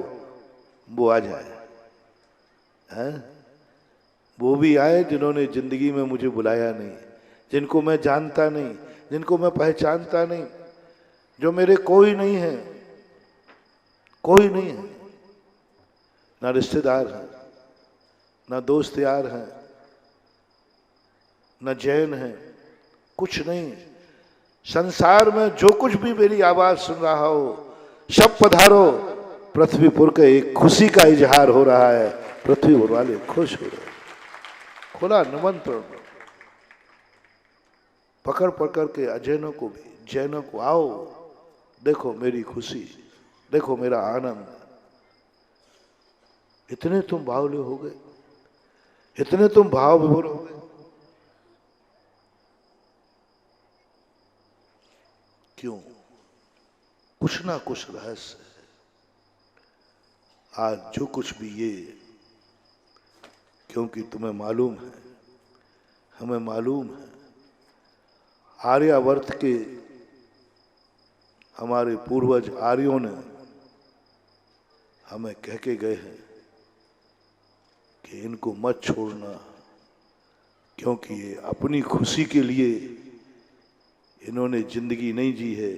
वो आ जाए। हैं? वो भी आए जिन्होंने जिंदगी में मुझे बुलाया नहीं, जिनको मैं जानता नहीं, जिनको मैं पहचानता नहीं, जो मेरे कोई नहीं है, कोई नहीं है, ना रिश्तेदार हैं, ना दोस्त यार हैं, ना जैन हैं, कुछ नहीं। संसार में जो कुछ भी मेरी आवाज सुन रहा हो, सब पधारो। पृथ्वीपुर के एक खुशी का इजहार हो रहा है, पृथ्वीपुर वाले खुश हो रहे, खुला निमंत्रण पकड़ पकड़ के अजैनों को भी, जैनों को, आओ देखो मेरी खुशी, देखो मेरा आनंद। इतने तुम बावले हो गए, इतने तुम भाव विभोर हो गए। क्यों? कुछ ना कुछ रहस्य है। आज जो कुछ भी ये, क्योंकि तुम्हें मालूम है, हमें मालूम है, आर्यावर्त के हमारे पूर्वज आर्यों ने हमें कह के गए हैं कि इनको मत छोड़ना, क्योंकि ये अपनी खुशी के लिए इन्होंने जिंदगी नहीं जी है,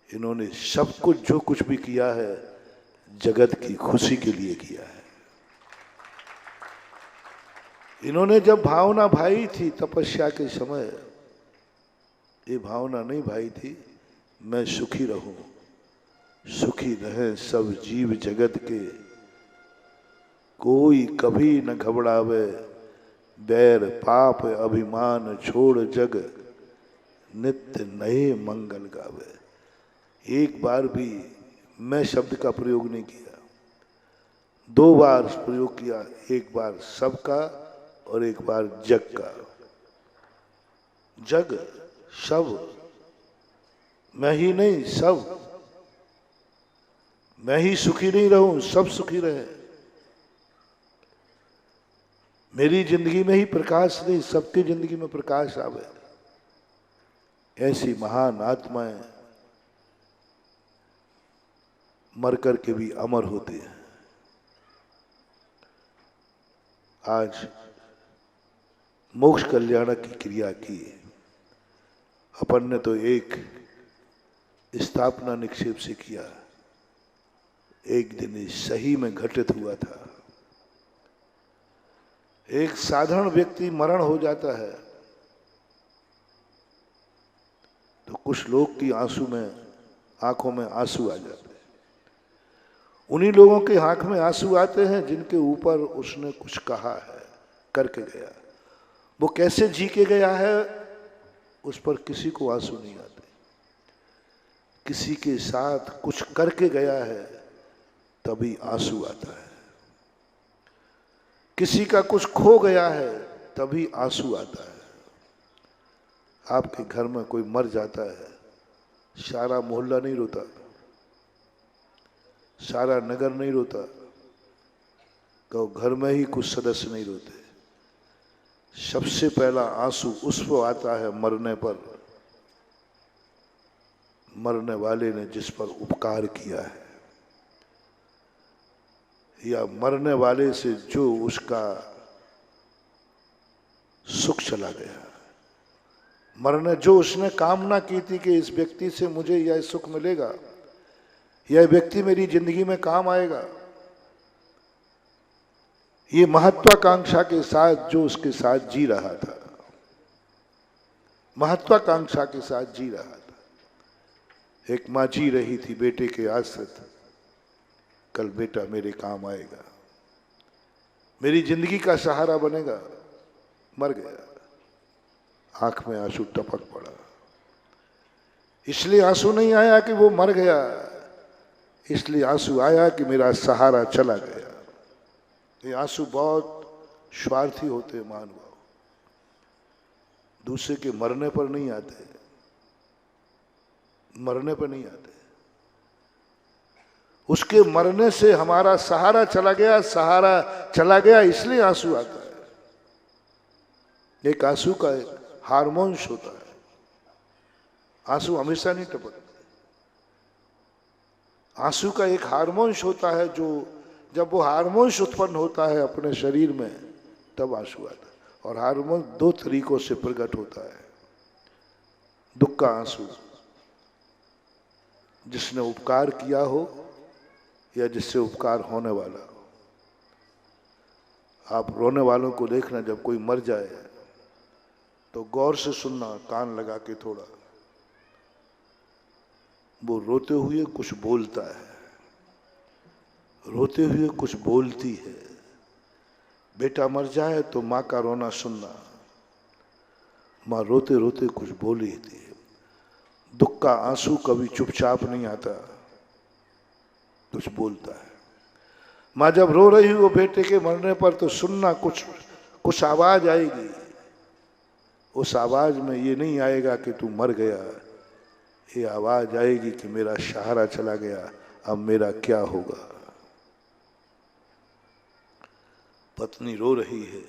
इन्होंने सब कुछ जो कुछ भी किया है जगत की खुशी के लिए किया है। इन्होंने जब भावना भाई थी तपस्या के समय, ये भावना नहीं भाई थी मैं सुखी रहूं, सुखी रहे सब जीव जगत के, कोई कभी न घबरावे, बैर पाप अभिमान छोड़ जग, नित्य नए मंगल गावे। एक बार भी मैं शब्द का प्रयोग नहीं किया, दो बार प्रयोग किया, एक बार सबका और एक बार जग का। जग सब, मैं ही नहीं सब, मैं ही सुखी नहीं रहूं, सब सुखी रहे। मेरी जिंदगी में ही प्रकाश नहीं, सबकी जिंदगी में प्रकाश आवे। ऐसी महान आत्माएं मर कर के भी अमर होते हैं। आज मोक्ष कल्याणक की क्रिया की, अपन ने तो एक स्थापना निक्षेप से किया, एक दिन सही में घटित हुआ था। एक साधारण व्यक्ति मरण हो जाता है तो कुछ लोग की आंखों में आंसू आ जाते हैं। उन्हीं लोगों के आंख में आंसू आते हैं जिनके ऊपर उसने कुछ कहा है, करके गया। वो कैसे जी के गया है उस पर किसी को आंसू नहीं आते। किसी के साथ कुछ करके गया है तभी आंसू आता है। किसी का कुछ खो गया है तभी आंसू आता है। आपके घर में कोई मर जाता है, सारा मोहल्ला नहीं रोता, सारा नगर नहीं रोता, तो घर में ही कुछ सदस्य नहीं रोते। सबसे पहला आंसू उस पर आता है मरने पर, मरने वाले ने जिस पर उपकार किया है, या मरने वाले से जो उसका सुख चला गया। मरने जो उसने कामना की थी कि इस व्यक्ति से मुझे यह सुख मिलेगा, यह व्यक्ति मेरी जिंदगी में काम आएगा, ये महत्वाकांक्षा के साथ जो उसके साथ जी रहा था, महत्वाकांक्षा के साथ जी रहा था। एक माँ जी रही थी बेटे के आश्रित, कल बेटा मेरे काम आएगा, मेरी जिंदगी का सहारा बनेगा। मर गया, आंख में आंसू टपक पड़ा। इसलिए आंसू नहीं आया कि वो मर गया, इसलिए आंसू आया कि मेरा सहारा चला गया। ये आंसू बहुत स्वार्थी होते हैं महानुभाव, दूसरे के मरने पर नहीं आते, मरने पर नहीं आते। उसके मरने से हमारा सहारा चला गया, सहारा चला गया इसलिए आंसू आता है। एक आंसू का एक हार्मोन्स होता है, आंसू हमेशा नहीं टपकते। आंसू का एक हार्मोन्स होता है जो जब वो हार्मोन्स उत्पन्न होता है अपने शरीर में तब आंसू आता है। और हार्मोन दो तरीकों से प्रकट होता है। दुख का आंसू जिसने उपकार किया हो या जिससे उपकार होने वाला हो। आप रोने वालों को देखना, जब कोई मर जाए तो गौर से सुनना, कान लगा के थोड़ा। वो रोते हुए कुछ बोलता है, रोते हुए कुछ बोलती है। बेटा मर जाए तो माँ का रोना सुनना, माँ रोते रोते कुछ बोली थी। दुख का आंसू कभी चुपचाप नहीं आता, कुछ बोलता है। माँ जब रो रही हो बेटे के मरने पर तो सुनना, कुछ आवाज आएगी। उस आवाज में ये नहीं आएगा कि तू मर गया, ये आवाज आएगी कि मेरा सहारा चला गया, अब मेरा क्या होगा। पत्नी रो रही है,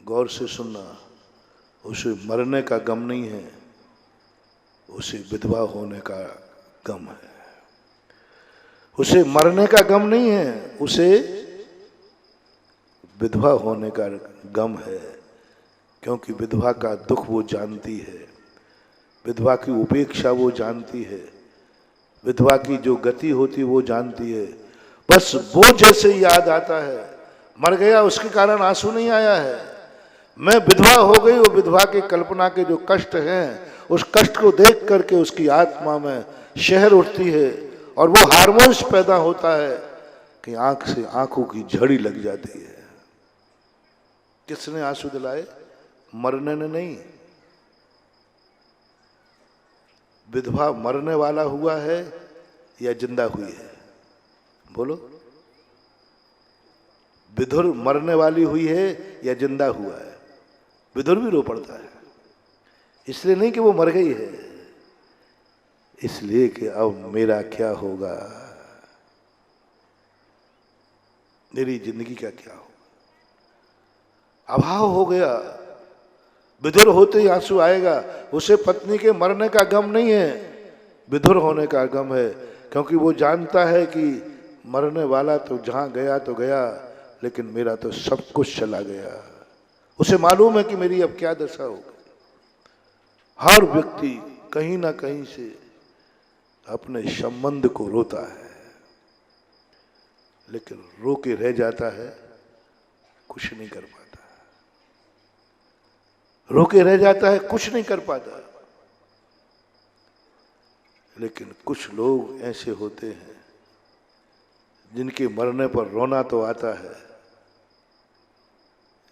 गौर से सुनना, उसे मरने का गम नहीं है, उसे विधवा होने का गम है। उसे मरने का गम नहीं है, उसे विधवा होने का गम है। क्योंकि विधवा का दुख वो जानती है, विधवा की उपेक्षा वो जानती है, विधवा की जो गति होती वो जानती है। बस वो जैसे याद आता है, मर गया उसके कारण आंसू नहीं आया है। मैं विधवा हो गई, वो विधवा की कल्पना के जो कष्ट हैं, उस कष्ट को देख करके उसकी आत्मा में शहर उठती है और वो हार्मोन्स पैदा होता है कि आंख से आंखों की झड़ी लग जाती है। किसने आंसू दिलाए? मरने ने नहीं। विधवा मरने वाला हुआ है या जिंदा हुई है? बोलो। विधुर मरने वाली हुई है या जिंदा हुआ है? विधुर भी रो पड़ता है, इसलिए नहीं कि वो मर गई है, इसलिए कि अब मेरा क्या होगा, मेरी जिंदगी का क्या होगा। अभाव हो गया, विधुर होते ही आंसू आएगा। उसे पत्नी के मरने का गम नहीं है, विधुर होने का गम है। क्योंकि वो जानता है कि मरने वाला तो जहां गया तो गया, लेकिन मेरा तो सब कुछ चला गया। उसे मालूम है कि मेरी अब क्या दशा होगी। हर व्यक्ति कहीं ना कहीं से अपने संबंध को रोता है, लेकिन रो के रह जाता है, कुछ नहीं कर पाता। रोके रह जाता है, कुछ नहीं कर पाता। लेकिन कुछ लोग ऐसे होते हैं जिनके मरने पर रोना तो आता है,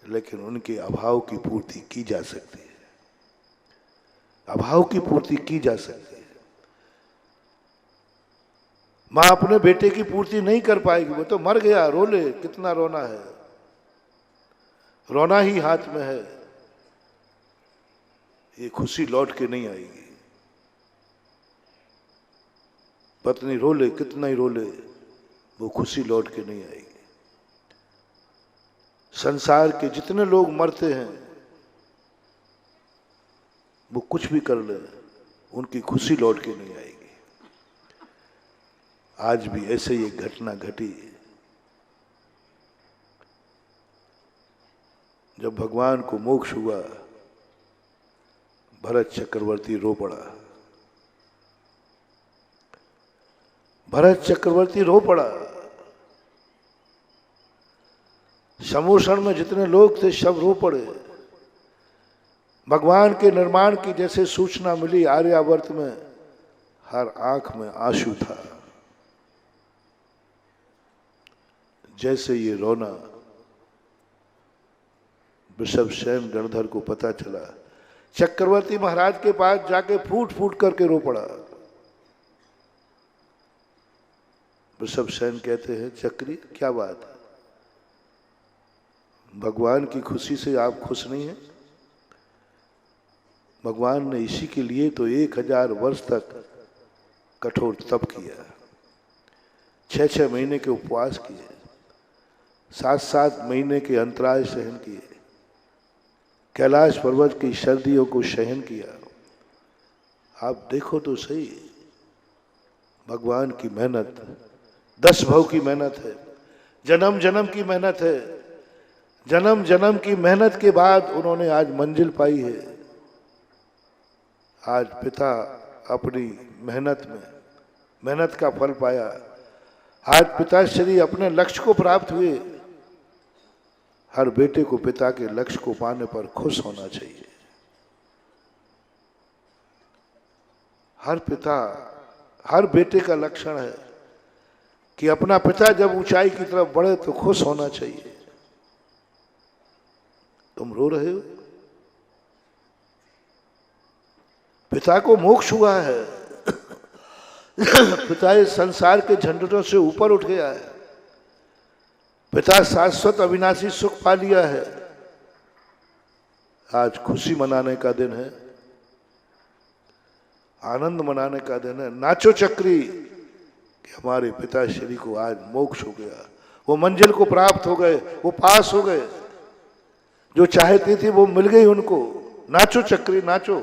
लेकिन उनके अभाव की पूर्ति की जा सकती है, अभाव की पूर्ति की जा सकती है। मां अपने बेटे की पूर्ति नहीं कर पाएगी, वो तो मर गया, रो ले, कितना रोना है, रोना ही हाथ में है, ये खुशी लौट के नहीं आएगी। पत्नी रो ले, कितना ही रो ले, वो खुशी लौट के नहीं आएगी। संसार के जितने लोग मरते हैं, वो कुछ भी कर ले, उनकी खुशी लौट के नहीं आएगी। आज भी ऐसे ही एक घटना घटी। जब भगवान को मोक्ष हुआ, भरत चक्रवर्ती रो पड़ा, भरत चक्रवर्ती रो पड़ा। समूषण में जितने लोग थे सब रो पड़े। भगवान के निर्माण की जैसे सूचना मिली आर्यावर्त में, हर आंख में आंसू था। जैसे ये रोना वृषभसेन गणधर को पता चला, चक्रवर्ती महाराज के पास जाके फूट फूट करके रो पड़ा। वृषभसेन कहते हैं, चक्री क्या बात है, भगवान की खुशी से आप खुश नहीं हैं? भगवान ने इसी के लिए तो 1000 वर्ष तक कठोर तप किया, 6-6 महीने के उपवास किए, 7-7 महीने के अंतराय सहन किए, कैलाश पर्वत की सर्दियों को सहन किया। आप देखो तो सही, भगवान की मेहनत 10 भव की मेहनत है, जन्म जन्म की मेहनत है। जन्म जन्म की मेहनत के बाद उन्होंने आज मंजिल पाई है। आज पिता अपनी मेहनत का फल पाया। आज पिताश्री अपने लक्ष्य को प्राप्त हुए। हर बेटे को पिता के लक्ष्य को पाने पर खुश होना चाहिए। हर पिता, हर बेटे का लक्षण है कि अपना पिता जब ऊंचाई की तरफ बढ़े तो खुश होना चाहिए। तुम रो रहे हो, पिता को मोक्ष हुआ है, पिता इस संसार के झंझटों से ऊपर उठ गया है, पिता शाश्वत अविनाशी सुख पा लिया है। आज खुशी मनाने का दिन है, आनंद मनाने का दिन है। नाचो चक्री कि हमारे पिताश्री को आज मोक्ष हो गया, वो मंजिल को प्राप्त हो गए, वो पास हो गए, जो चाहती थी वो मिल गई उनको। नाचो चक्री, नाचो।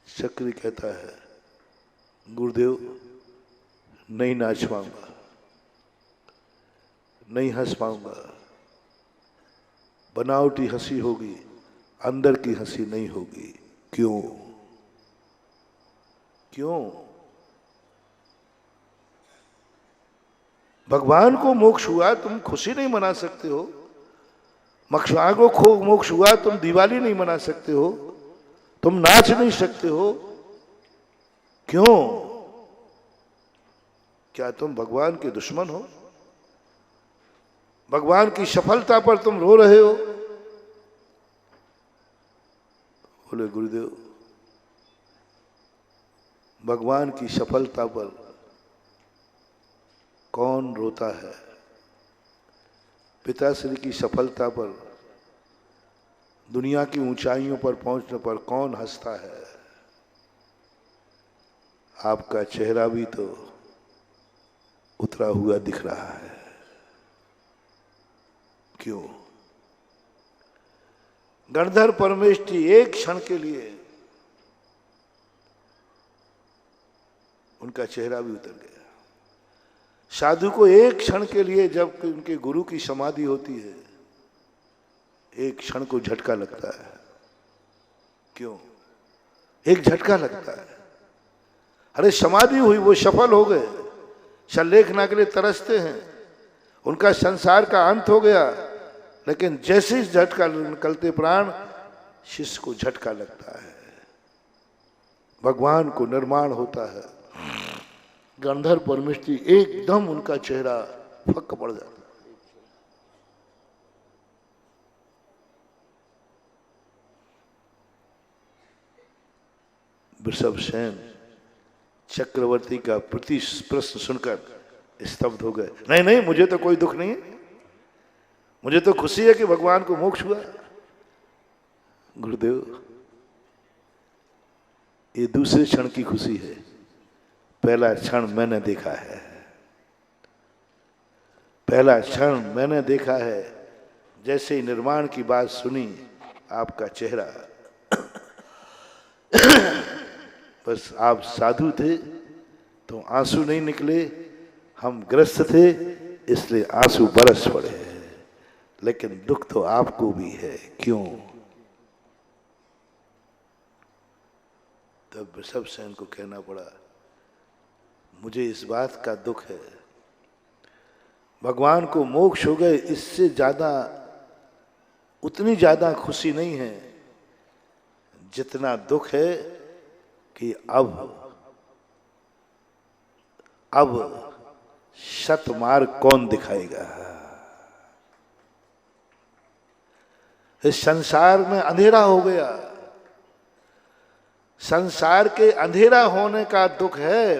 चक्री कहता है, गुरुदेव नहीं नाच पाऊंगा, नहीं हंस पाऊंगा, बनावटी हंसी होगी, अंदर की हंसी नहीं होगी। क्यों? क्यों? भगवान को मोक्ष हुआ, तुम खुशी नहीं मना सकते हो। मक्ष्मा को मोक्ष हुआ, तुम दिवाली नहीं मना सकते हो, तुम नाच नहीं सकते हो। क्यों? क्या तुम भगवान के दुश्मन हो? भगवान की सफलता पर तुम रो रहे हो? बोले गुरुदेव, भगवान की सफलता पर कौन रोता है? पिताश्री की सफलता पर, दुनिया की ऊंचाइयों पर पहुंचने पर कौन हंसता है? आपका चेहरा भी तो उतरा हुआ दिख रहा है। क्यों? गणधर परमेष्ठी एक क्षण के लिए उनका चेहरा भी उतर गया। साधु को एक क्षण के लिए जब उनके गुरु की समाधि होती है, एक क्षण को झटका लगता है। क्यों? एक झटका लगता है। अरे समाधि हुई, वो सफल हो गए, शल्लेखना के लिए तरसते हैं, उनका संसार का अंत हो गया, लेकिन जैसे ही झटका निकलते प्राण, शिष्य को झटका लगता है, भगवान को निर्माण होता है। गंधर्व परमेष्टि एकदम उनका चेहरा फक पड़ जाता है। वृषभसेन चक्रवर्ती का प्रति प्रश्न सुनकर स्तब्ध हो गए। नहीं नहीं, मुझे तो कोई दुख नहीं है, मुझे तो खुशी है कि भगवान को मोक्ष हुआ। गुरुदेव, ये दूसरे क्षण की खुशी है, पहला क्षण मैंने देखा है, पहला क्षण मैंने देखा है। जैसे ही निर्माण की बात सुनी, आपका चेहरा बस आप साधु थे तो आंसू नहीं निकले, हम ग्रस्त थे इसलिए आंसू बरस पड़े, लेकिन दुख तो आपको भी है। क्यों? तब वृषभसेन को कहना पड़ा, मुझे इस बात का दुख है, भगवान को मोक्ष हो गए, इससे ज्यादा उतनी ज्यादा खुशी नहीं है जितना दुख है कि अब शतमार्ग कौन दिखाएगा। इस संसार में अंधेरा हो गया, संसार के अंधेरा होने का दुख है।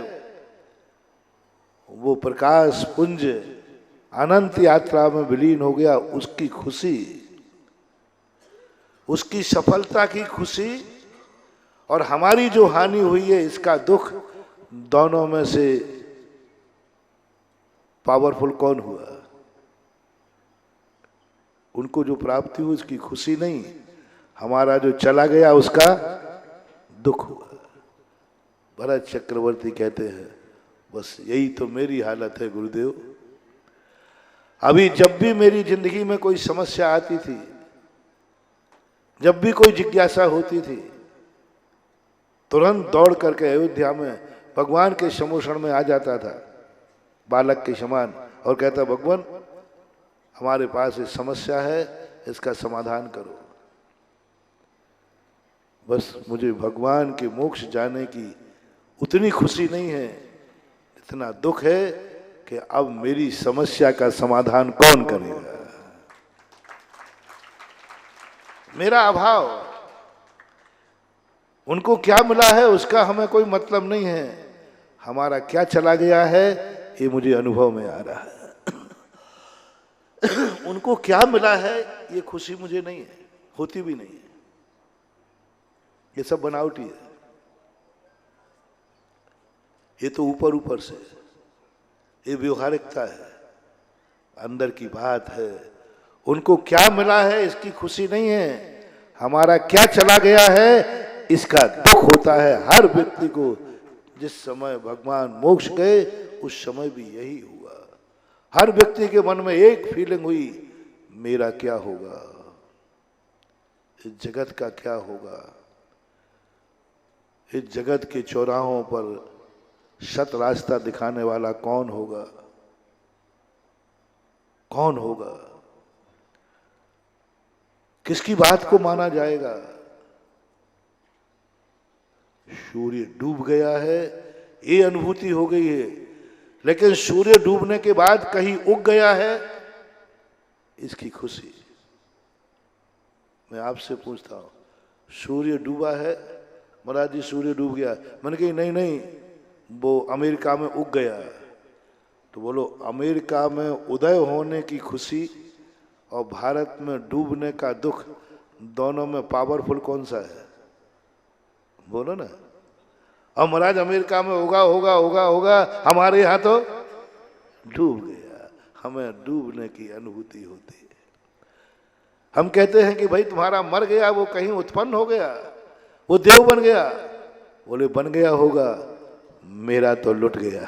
वो प्रकाश पुंज अनंत यात्रा में विलीन हो गया, उसकी खुशी, उसकी सफलता की खुशी, और हमारी जो हानि हुई है इसका दुख, दोनों में से पावरफुल कौन हुआ? उनको जो प्राप्ति हुई उसकी खुशी नहीं, हमारा जो चला गया उसका दुख हुआ। भरत चक्रवर्ती कहते हैं, बस यही तो मेरी हालत है गुरुदेव। अभी जब भी मेरी जिंदगी में कोई समस्या आती थी, जब भी कोई जिज्ञासा होती थी, तुरंत दौड़ करके अयोध्या में भगवान के समोषण में आ जाता था बालक के समान, और कहता, भगवान हमारे पास एक समस्या है, इसका समाधान करो। बस मुझे भगवान के मोक्ष जाने की उतनी खुशी नहीं है, इतना दुख है कि अब मेरी समस्या का समाधान कौन करेगा। मेरा अभाव, उनको क्या मिला है उसका हमें कोई मतलब नहीं है, हमारा क्या चला गया है ये मुझे अनुभव में आ रहा है। उनको क्या मिला है ये खुशी मुझे नहीं है, होती भी नहीं है। ये सब बनावटी है, ये तो ऊपर ऊपर से, ये व्यवहारिकता है, अंदर की बात है। उनको क्या मिला है इसकी खुशी नहीं है, हमारा क्या चला गया है इसका दुख होता है हर व्यक्ति को। जिस समय भगवान मोक्ष गए उस समय भी यही हुआ। हर व्यक्ति के मन में एक फीलिंग हुई, मेरा क्या होगा, इस जगत का क्या होगा, इस जगत के चौराहों पर सत रास्ता दिखाने वाला कौन होगा, कौन होगा, किसकी बात को माना जाएगा। सूर्य डूब गया है ये अनुभूति हो गई है, लेकिन सूर्य डूबने के बाद कहीं उग गया है इसकी खुशी। मैं आपसे पूछता हूं, सूर्य डूबा है, महाराज जी सूर्य डूब गया, मैंने कही नहीं नहीं वो अमेरिका में उग गया, तो बोलो अमेरिका में उदय होने की खुशी और भारत में डूबने का दुख, दोनों में पावरफुल कौन सा है, बोलो ना। और महाराज अमेरिका में होगा होगा होगा होगा, हमारे यहाँ तो डूब गया, हमें डूबने की अनुभूति होती है। हम कहते हैं कि भाई तुम्हारा मर गया वो कहीं उत्पन्न हो गया, वो देव बन गया, बोले बन गया होगा, मेरा तो लुट गया।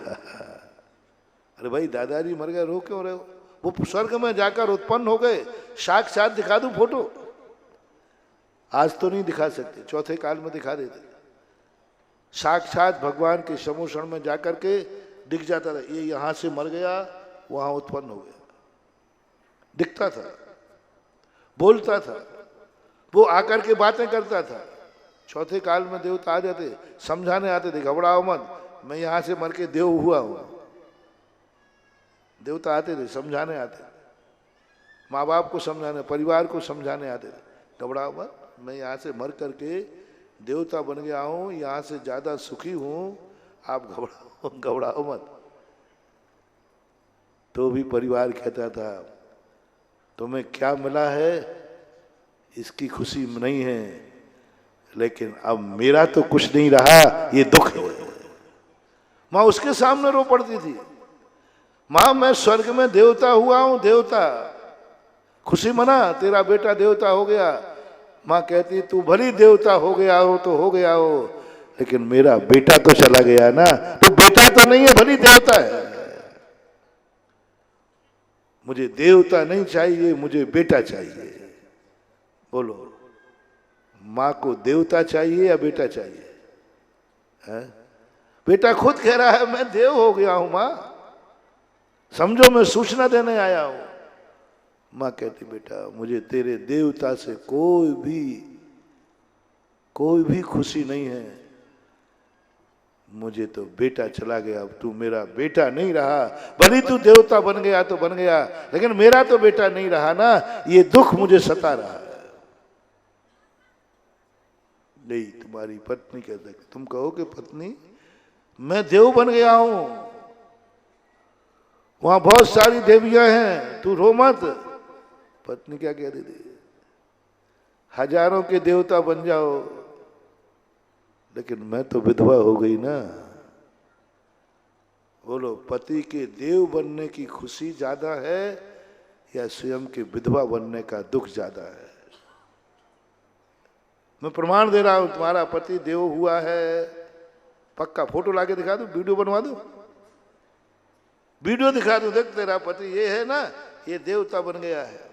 अरे भाई दादाजी मर गए, रो क्यों रहे हो, वो स्वर्ग में जाकर उत्पन्न हो गए, साक्षात दिखा दूं फोटो, आज तो नहीं दिखा सकते, चौथे काल में दिखा देते। साक्षात भगवान के समोषण में जाकर के दिख जाता था, ये यहां से मर गया वहां उत्पन्न हो गया, दिखता था। बोलता था, वो आकर के बातें करता था। चौथे काल में देवता आ जाते, समझाने आते थे, घबराओ मत, मैं यहां से मर के देव हुआ हूं। देवता आते थे, समझाने आते थे, माँ बाप को समझाने, परिवार को समझाने आते थे, घबराओ मत, मैं यहाँ से मर करके देवता बन गया हूँ, यहाँ से ज्यादा सुखी हूँ, आप घबराओ मत। तो भी परिवार कहता था तुम्हें क्या मिला है इसकी खुशी नहीं है, लेकिन अब मेरा तो कुछ नहीं रहा, ये दुख है। माँ उसके सामने रो पड़ती थी, माँ मैं स्वर्ग में देवता हुआ हूं, देवता, खुशी मना, तेरा बेटा देवता हो गया। माँ कहती तू भली देवता हो गया हो तो हो गया हो, लेकिन मेरा बेटा तो चला गया ना, तो बेटा तो नहीं है, भली देवता है। मुझे देवता नहीं चाहिए, मुझे बेटा चाहिए। बोलो, माँ को देवता चाहिए या बेटा चाहिए? है? बेटा खुद कह रहा है मैं देव हो गया हूं माँ, समझो मैं सूचना देने आया हूं। माँ कहती बेटा मुझे तेरे देवता से कोई भी खुशी नहीं है, मुझे तो बेटा चला गया, अब तू मेरा बेटा नहीं रहा। भले तू देवता बन गया तो बन गया, लेकिन मेरा तो बेटा नहीं रहा ना, ये दुख मुझे सता रहा है। नहीं, तुम्हारी पत्नी कह सकती, तुम कहो कि पत्नी मैं देव बन गया हूं, वहां बहुत सारी देवियां हैं, तू रो मत। पत्नी क्या कह रही थी, हजारों के देवता बन जाओ, लेकिन मैं तो विधवा हो गई ना। बोलो, पति के देव बनने की खुशी ज्यादा है या स्वयं के विधवा बनने का दुख ज्यादा है? मैं प्रमाण दे रहा हूं, तुम्हारा पति देव हुआ है, पक्का फोटो लाके दिखा दो, वीडियो बनवा दो, वीडियो दिखा दो, देख तेरा पति ये है ना, ये देवता बन गया है।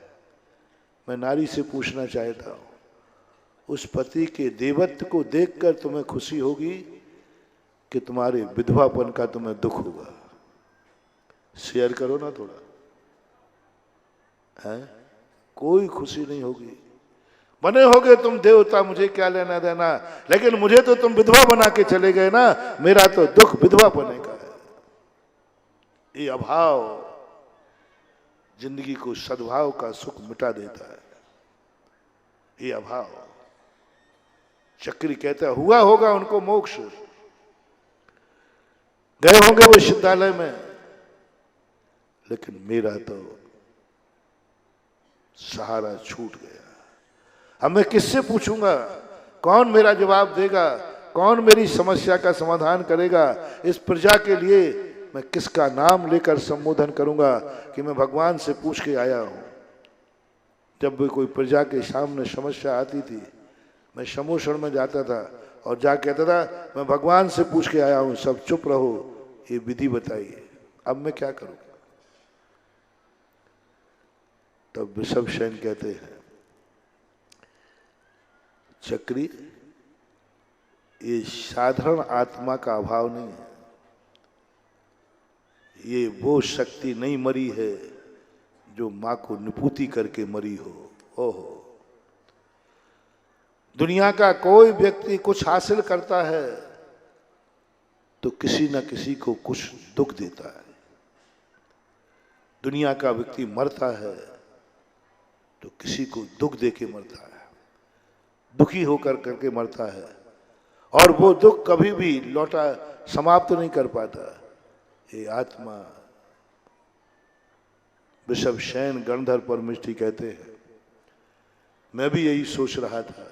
मैं नारी से पूछना चाहता हूं, उस पति के देवत्व को देखकर तुम्हें खुशी होगी कि तुम्हारे विधवापन का तुम्हें दुख होगा? शेयर करो ना थोड़ा, है? कोई खुशी नहीं होगी। बने होगे तुम देवता, मुझे क्या लेना देना, लेकिन मुझे तो तुम विधवा बना के चले गए ना, मेरा तो दुख विधवा बने का है। ये अभाव जिंदगी को सद्भाव का सुख मिटा देता है, ये अभाव। चक्री कहता हुआ होगा उनको मोक्ष, गए होंगे वो विश्वविद्यालय में, लेकिन मेरा तो सहारा छूट गया। अब मैं किससे पूछूंगा, कौन मेरा जवाब देगा, कौन मेरी समस्या का समाधान करेगा? इस प्रजा के लिए मैं किसका नाम लेकर संबोधन करूंगा कि मैं भगवान से पूछ के आया हूं? जब भी कोई प्रजा के सामने समस्या आती थी, मैं समोषण में जाता था और जा कहता था मैं भगवान से पूछ के आया हूं, सब चुप रहो, ये विधि बताइए। अब मैं क्या करूं? तब ऋषभ सेन कहते हैं, चक्री, ये साधारण आत्मा का अभाव नहीं है, ये वो शक्ति नहीं मरी है जो मां को निपुति करके मरी हो। ओहो, दुनिया का कोई व्यक्ति कुछ हासिल करता है तो किसी न किसी को कुछ दुख देता है। दुनिया का व्यक्ति मरता है तो किसी को दुख देके मरता है, दुखी होकर करके मरता है, और वो दुख कभी भी लौटा समाप्त नहीं कर पाता। ये आत्मा, ऋषभ सेन गणधर परमिष्ठी कहते हैं, मैं भी यही सोच रहा था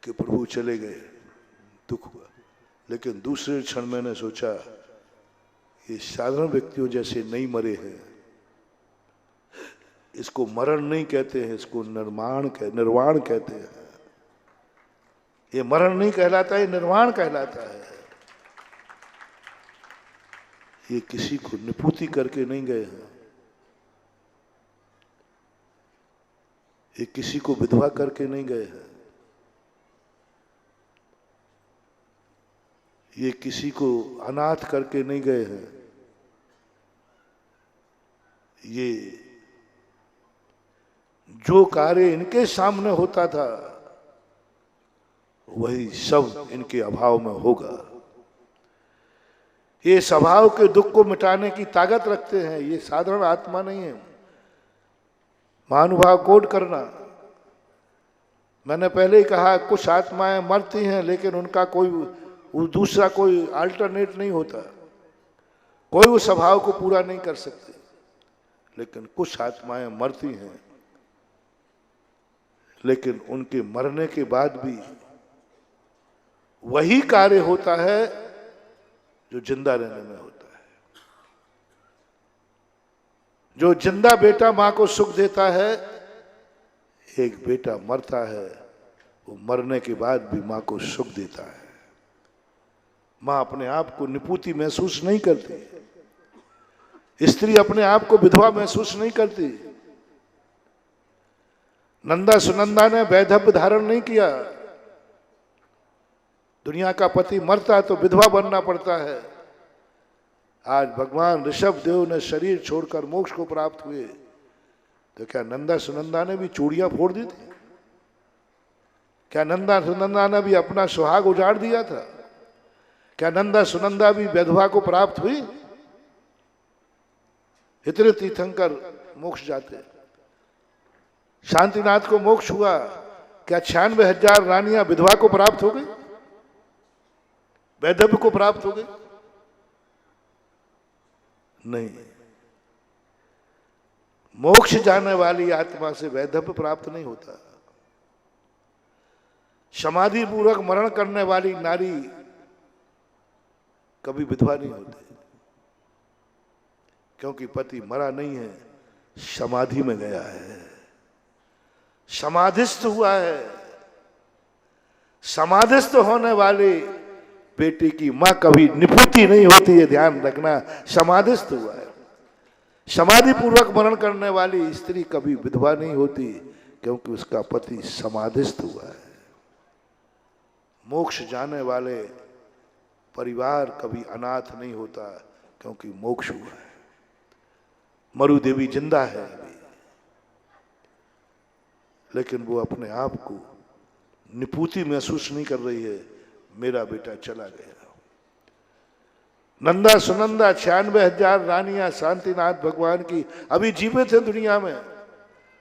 कि प्रभु चले गए, दुख हुआ, लेकिन दूसरे क्षण मैंने सोचा ये साधारण व्यक्तियों जैसे नहीं मरे हैं, इसको मरण नहीं कहते हैं, इसको निर्वाण कहते हैं। ये मरण नहीं कहलाता, ये निर्वाण कहलाता है। ये किसी को निपुति करके नहीं गए हैं, ये किसी को विधवा करके नहीं गए हैं, ये किसी को अनाथ करके नहीं गए हैं, ये जो कार्य इनके सामने होता था वही सब इनके अभाव में होगा। ये स्वभाव के दुख को मिटाने की ताकत रखते हैं, ये साधारण आत्मा नहीं है। महानुभाव कोट करना, मैंने पहले ही कहा कुछ आत्माएं मरती हैं लेकिन उनका कोई दूसरा कोई अल्टरनेट नहीं होता, कोई उस स्वभाव को पूरा नहीं कर सकते। लेकिन कुछ आत्माएं मरती हैं लेकिन उनके मरने के बाद भी वही कार्य होता है जो जिंदा रहने में होता है। जो जिंदा बेटा मां को सुख देता है, एक बेटा मरता है, वो मरने के बाद भी मां को सुख देता है। मां अपने आप को निपुति महसूस नहीं करती, स्त्री अपने आप को विधवा महसूस नहीं करती। नंदा सुनंदा ने वैधव्य धारण नहीं किया। दुनिया का पति मरता तो विधवा बनना पड़ता है। आज भगवान ऋषभ देव ने शरीर छोड़कर मोक्ष को प्राप्त हुए, तो क्या नंदा सुनंदा ने भी चूड़ियां फोड़ दी थी? क्या नंदा सुनंदा ने भी अपना सुहाग उजाड़ दिया था? क्या नंदा सुनंदा भी विधवा को प्राप्त हुई? इतने तीर्थंकर मोक्ष जाते। शांतिनाथ को मोक्ष हुआ, क्या 96,000 रानियां विधवा को प्राप्त हो गई, वैधव्य को प्राप्त हो गई? नहीं। मोक्ष जाने वाली आत्मा से वैधव्य प्राप्त नहीं होता। समाधि पूर्वक मरण करने वाली नारी कभी विधवा नहीं होती, क्योंकि पति मरा नहीं है, समाधि में गया है, समाधिस्थ हुआ है। समाधिस्थ होने वाले बेटे की मां कभी निपुति नहीं होती, है ध्यान रखना। समाधिस्थ हुआ है। समाधि पूर्वक मरण करने वाली स्त्री कभी विधवा नहीं होती, क्योंकि उसका पति समाधिस्थ हुआ है। मोक्ष जाने वाले परिवार कभी अनाथ नहीं होता, क्योंकि मोक्ष हुआ है। मरु देवी जिंदा है अभी, लेकिन वो अपने आप को निपुति महसूस नहीं कर रही है, मेरा बेटा चला गया। नंदा सुनंदा 96,000 रानियां शांतिनाथ भगवान की अभी जीवित हैं दुनिया में,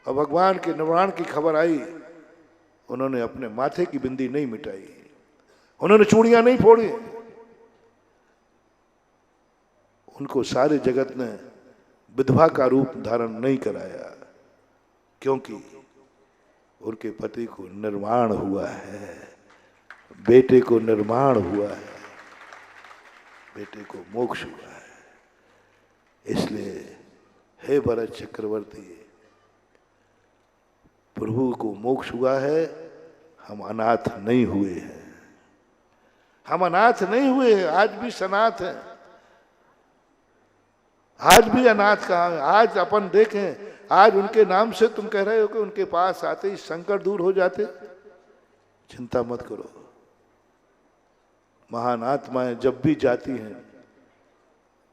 और भगवान के निर्वाण की खबर आई, उन्होंने अपने माथे की बिंदी नहीं मिटाई, उन्होंने चूड़ियां नहीं फोड़ी। उनको सारे जगत ने विधवा का रूप धारण नहीं कराया, क्योंकि उनके पति को निर्वाण हुआ है, बेटे को निर्वाण हुआ है, बेटे को मोक्ष हुआ है। इसलिए हे भरत चक्रवर्ती, प्रभु को मोक्ष हुआ है, हम अनाथ नहीं हुए हैं। हम अनाथ नहीं हुए हैं, आज भी सनाथ हैं। आज भी अनाथ कहाँ है? आज अपन देखें, आज उनके नाम से तुम कह रहे हो कि उनके पास आते ही संकट दूर हो जाते। चिंता मत करो, महान आत्माएं जब भी जाती हैं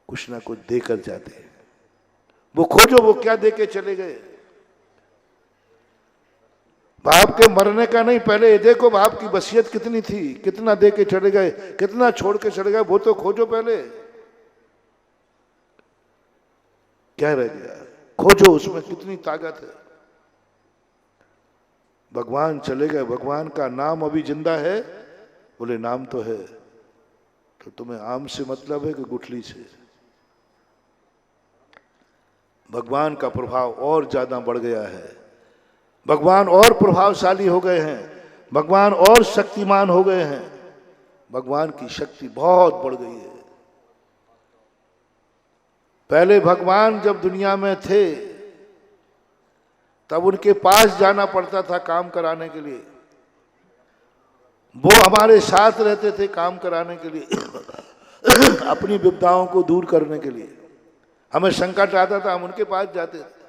कुछ ना कुछ देकर जाते हैं। वो खोजो वो क्या दे के चले गए। बाप के मरने का नहीं, पहले ये देखो बाप की वसीयत कितनी थी, कितना दे के चले गए, कितना छोड़ के चले गए, वो तो खोजो पहले। क्या रह गया? खोजो, उसमें कितनी ताकत है। भगवान चले गए, भगवान का नाम अभी जिंदा है। बोले नाम तो है, तो तुम्हें आम से मतलब है कि गुठली से? भगवान का प्रभाव और ज्यादा बढ़ गया है, भगवान और प्रभावशाली हो गए हैं, भगवान और शक्तिमान हो गए हैं, भगवान की शक्ति बहुत बढ़ गई है। पहले भगवान जब दुनिया में थे तब उनके पास जाना पड़ता था काम कराने के लिए। वो हमारे साथ रहते थे काम कराने के लिए अपनी विपदाओं को दूर करने के लिए। हमें संकट आता था, हम उनके पास जाते थे।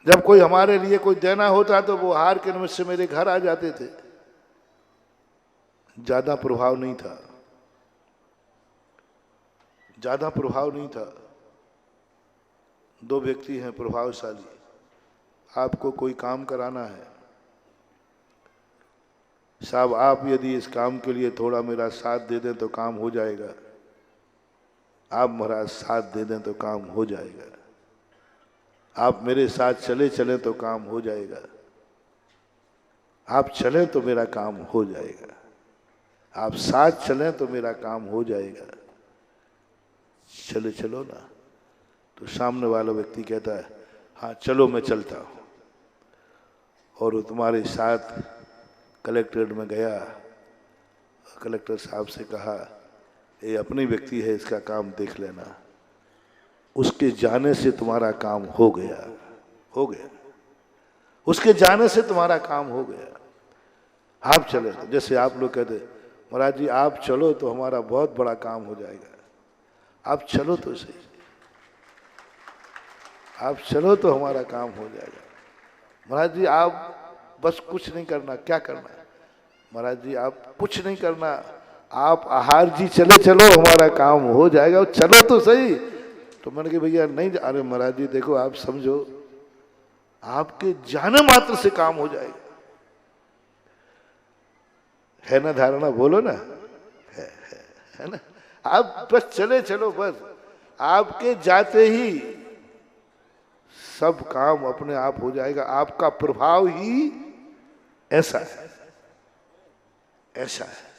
जब कोई हमारे लिए कोई देना होता तो वो हार के निमित्त से मेरे घर आ जाते थे। ज्यादा प्रभाव नहीं था, ज्यादा प्रभाव नहीं था। दो व्यक्ति हैं प्रभावशाली, आपको कोई काम कराना है, साहब आप यदि इस काम के लिए थोड़ा मेरा साथ दे दें तो काम हो जाएगा, आप महाराज साथ दे दें तो काम हो जाएगा, आप मेरे साथ चले चलें तो काम हो जाएगा, आप चलें तो मेरा काम हो जाएगा, आप साथ चलें तो मेरा काम हो जाएगा, चले चलो ना। तो सामने वाला व्यक्ति कहता है हाँ चलो मैं चलता हूँ, और वो तुम्हारे साथ कलेक्ट्रेट में गया, कलेक्टर साहब से कहा ये अपनी व्यक्ति है, इसका काम देख लेना, उसके जाने से तुम्हारा काम हो गया, हो गया, उसके जाने से तुम्हारा काम हो गया, आप चले। तो जैसे आप लोग कहते महाराज जी आप चलो तो हमारा बहुत बड़ा काम हो जाएगा, आप चलो तो सही, आप चलो तो हमारा काम हो जाएगा। महाराज जी आप बस कुछ नहीं करना, क्या करना है? महाराज जी आप कुछ नहीं करना, आप आहार जी चले चलो हमारा काम हो जाएगा, चलो तो सही। तो मैंने कहा भैया नहीं, अरे महाराज जी देखो आप समझो, आपके जाने मात्र से काम हो जाएगा, है ना धारणा? बोलो ना, है ना? आप बस चले चलो, बस आपके जाते ही सब काम अपने आप हो जाएगा, आपका प्रभाव ही ऐसा है, ऐसा है।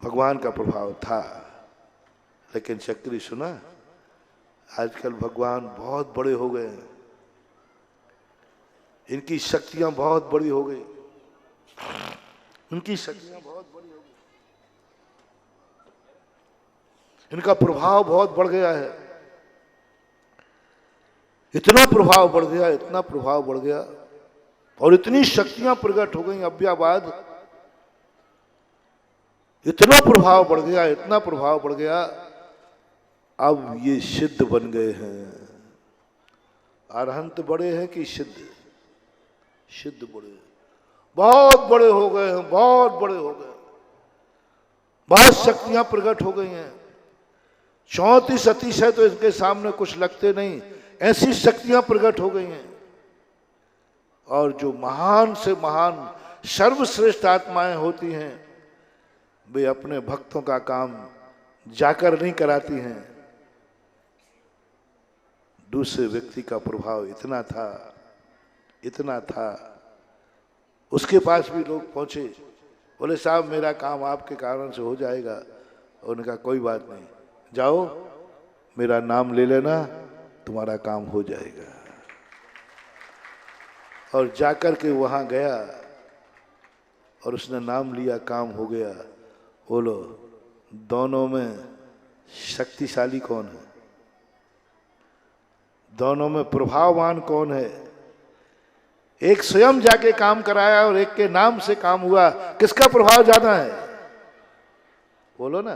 भगवान का प्रभाव था, लेकिन चक्री सुना, आजकल भगवान बहुत बड़े हो गए हैं, इनकी शक्तियां बहुत बड़ी हो गई, इनकी शक्तियां बहुत बड़ी हो गई, इनका प्रभाव बहुत बढ़ गया है, इतना प्रभाव बढ़ गया, इतना प्रभाव बढ़ गया, और इतनी शक्तियां प्रकट हो गई अव्याबाद, इतना प्रभाव बढ़ गया, इतना प्रभाव बढ़ गया, अब ये सिद्ध बन गए हैं। अरहंत बड़े हैं कि सिद्ध? सिद्ध बड़े, बहुत बड़े हो गए हैं, बहुत बड़े हो गए, बहुत शक्तियां प्रकट हो गई हैं। 34 अतिशय तो इनके सामने कुछ लगते नहीं, ऐसी शक्तियां प्रकट हो गई हैं। और जो महान से महान सर्वश्रेष्ठ आत्माएं होती हैं, वे अपने भक्तों का काम जाकर नहीं कराती हैं। दूसरे व्यक्ति का प्रभाव इतना था, इतना था, उसके पास भी लोग पहुंचे, बोले साहब मेरा काम आपके कारण से हो जाएगा। उन्होंने कहा कोई बात नहीं, जाओ मेरा नाम ले लेना, तुम्हारा काम हो जाएगा। और जाकर के वहां गया और उसने नाम लिया, काम हो गया। बोलो दोनों में शक्तिशाली कौन है? दोनों में प्रभाववान कौन है? एक स्वयं जाके काम कराया और एक के नाम से काम हुआ, किसका प्रभाव ज्यादा है? बोलो ना।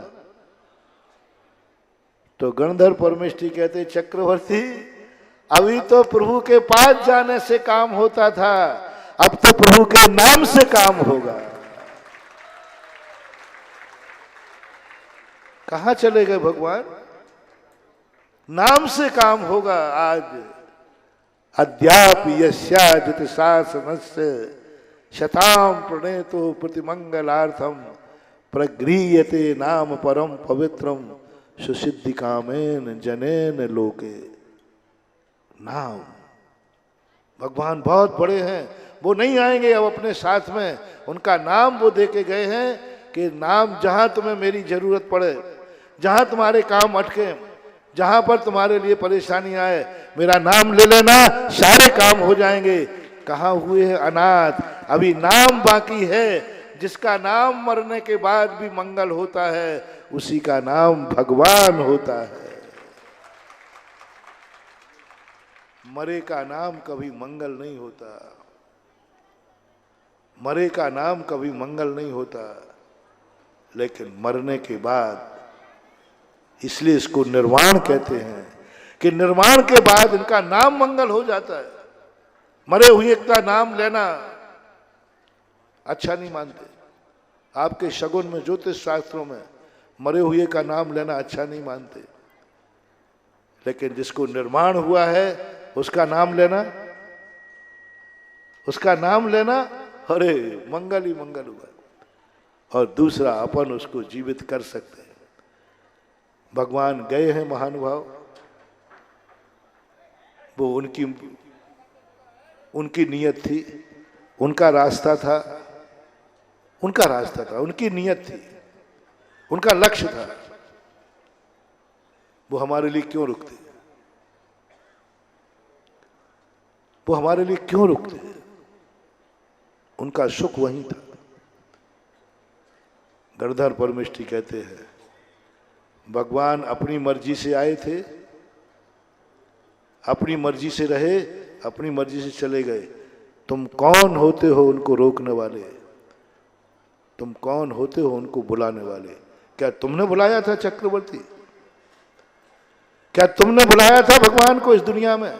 तो गणधर परमेष्ठी कहते चक्रवर्ती अभी तो प्रभु के पास जाने से काम होता था, अब तो प्रभु के नाम से काम होगा। कहां चले गए भगवान? नाम से काम होगा। आज अद्यापि यस्याजित शासनस्य शताम प्रणेतो प्रतिमंगलार्थम प्रगृह्यते नाम परम पवित्रम सुसिद्धि कामेन जनेन लोके। नाम, भगवान बहुत बड़े हैं, वो नहीं आएंगे अब अपने साथ में, उनका नाम वो दे के गए हैं कि नाम जहां तुम्हें मेरी जरूरत पड़े, जहां तुम्हारे काम अटके, जहां पर तुम्हारे लिए परेशानी आए, मेरा नाम ले लेना, सारे काम हो जाएंगे। कहाँ हुए हैं अनाथ, अभी नाम बाकी है। जिसका नाम मरने के बाद भी मंगल होता है, उसी का नाम भगवान होता है। मरे का नाम कभी मंगल नहीं होता, मरे का नाम कभी मंगल नहीं होता, लेकिन मरने के बाद, इसलिए इसको निर्वाण कहते हैं कि निर्वाण के बाद इनका नाम मंगल हो जाता है। मरे हुए का नाम लेना अच्छा नहीं मानते। आपके शगुन में, ज्योतिष शास्त्रों में मरे हुए का नाम लेना अच्छा नहीं मानते, लेकिन जिसको निर्माण हुआ है उसका नाम लेना, उसका नाम लेना, अरे मंगल ही मंगल हुआ। और दूसरा, अपन उसको जीवित कर सकते हैं। भगवान गए हैं महानुभाव, वो उनकी नीयत थी, उनका रास्ता था, उनकी नीयत थी, उनका लक्ष्य था। वो हमारे लिए क्यों रुकते? वो हमारे लिए क्यों रुकते? उनका सुख वहीं था। गणधर परमेष्ठी कहते हैं, भगवान अपनी मर्जी से आए थे, अपनी मर्जी से रहे, अपनी मर्जी से चले गए। तुम कौन होते हो उनको रोकने वाले? तुम कौन होते हो उनको बुलाने वाले? क्या तुमने बुलाया था चक्रवर्ती? क्या तुमने बुलाया था भगवान को इस दुनिया में?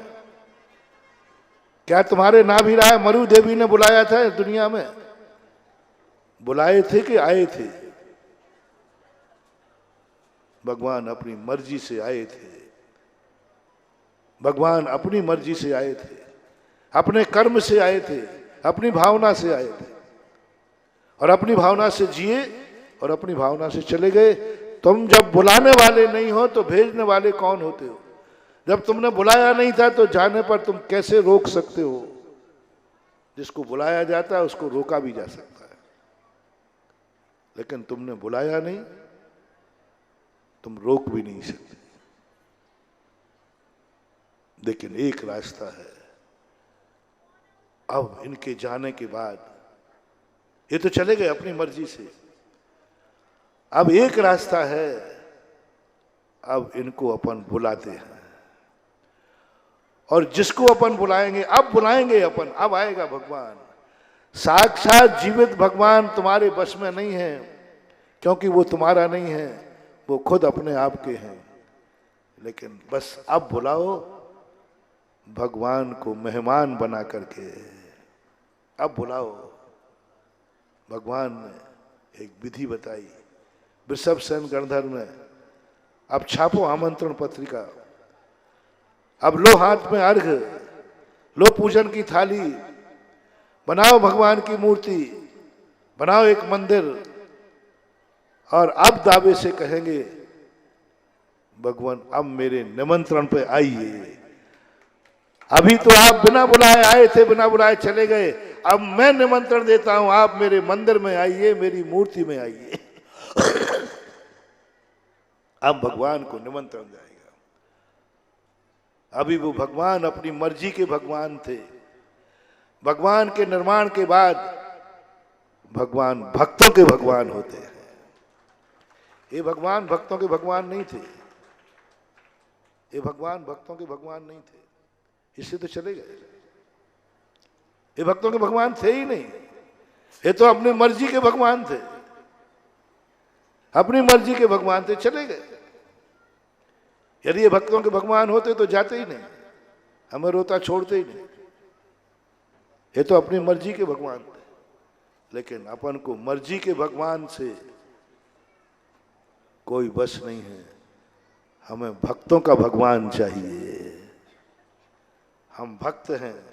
क्या तुम्हारे नाभि राय मरु देवी ने बुलाया था इस दुनिया में? बुलाए थे कि आए थे? भगवान अपनी मर्जी से आए थे। भगवान अपनी मर्जी से आए थे, अपने कर्म से आए थे, अपनी भावना से आए थे, और अपनी भावना से जिए और अपनी भावना से चले गए। तुम जब बुलाने वाले नहीं हो तो भेजने वाले कौन होते हो? जब तुमने बुलाया नहीं था तो जाने पर तुम कैसे रोक सकते हो? जिसको बुलाया जाता है उसको रोका भी जा सकता है, लेकिन तुमने बुलाया नहीं, तुम रोक भी नहीं सकते। लेकिन एक रास्ता है। अब इनके जाने के बाद ये तो चले गए अपनी मर्जी से, अब एक रास्ता है। अब इनको अपन बुलाते हैं, और जिसको अपन बुलाएंगे, अब बुलाएंगे अपन, अब आएगा भगवान। साक्षात जीवित भगवान तुम्हारे बस में नहीं है, क्योंकि वो तुम्हारा नहीं है, वो खुद अपने आप के हैं। लेकिन बस अब बुलाओ भगवान को मेहमान बना करके, अब बुलाओ। भगवान ने एक विधि बताई, वृषभ सेन गणधर ने, अब छापो आमंत्रण पत्रिका, अब लो हाथ में अर्घ, लो पूजन की थाली, बनाओ भगवान की मूर्ति, बनाओ एक मंदिर, और अब दावे से कहेंगे भगवान अब मेरे निमंत्रण पे आइए। अभी तो आप बिना बुलाए आए थे, बिना बुलाए चले गए, अब मैं निमंत्रण देता हूं, आप मेरे मंदिर में आइए, मेरी मूर्ति में आइए। अब भगवान को निमंत्रण जाएगा। अभी वो भगवान अपनी मर्जी के भगवान थे। भगवान के निर्माण के बाद भगवान भक्तों के भगवान होते हैं। ये भगवान भक्तों के भगवान नहीं थे, ये भगवान भक्तों के भगवान नहीं थे, इससे तो चले गए। ये भक्तों के भगवान थे ही नहीं, ये तो अपनी मर्जी के भगवान थे, अपनी मर्जी के भगवान थे, चले गए। यदि ये भक्तों के भगवान होते तो जाते ही नहीं, हमें रोता छोड़ते ही नहीं। ये तो अपनी मर्जी के भगवान थे। लेकिन अपन को मर्जी के भगवान से कोई बस नहीं है, हमें भक्तों का भगवान चाहिए। हम भक्त हैं,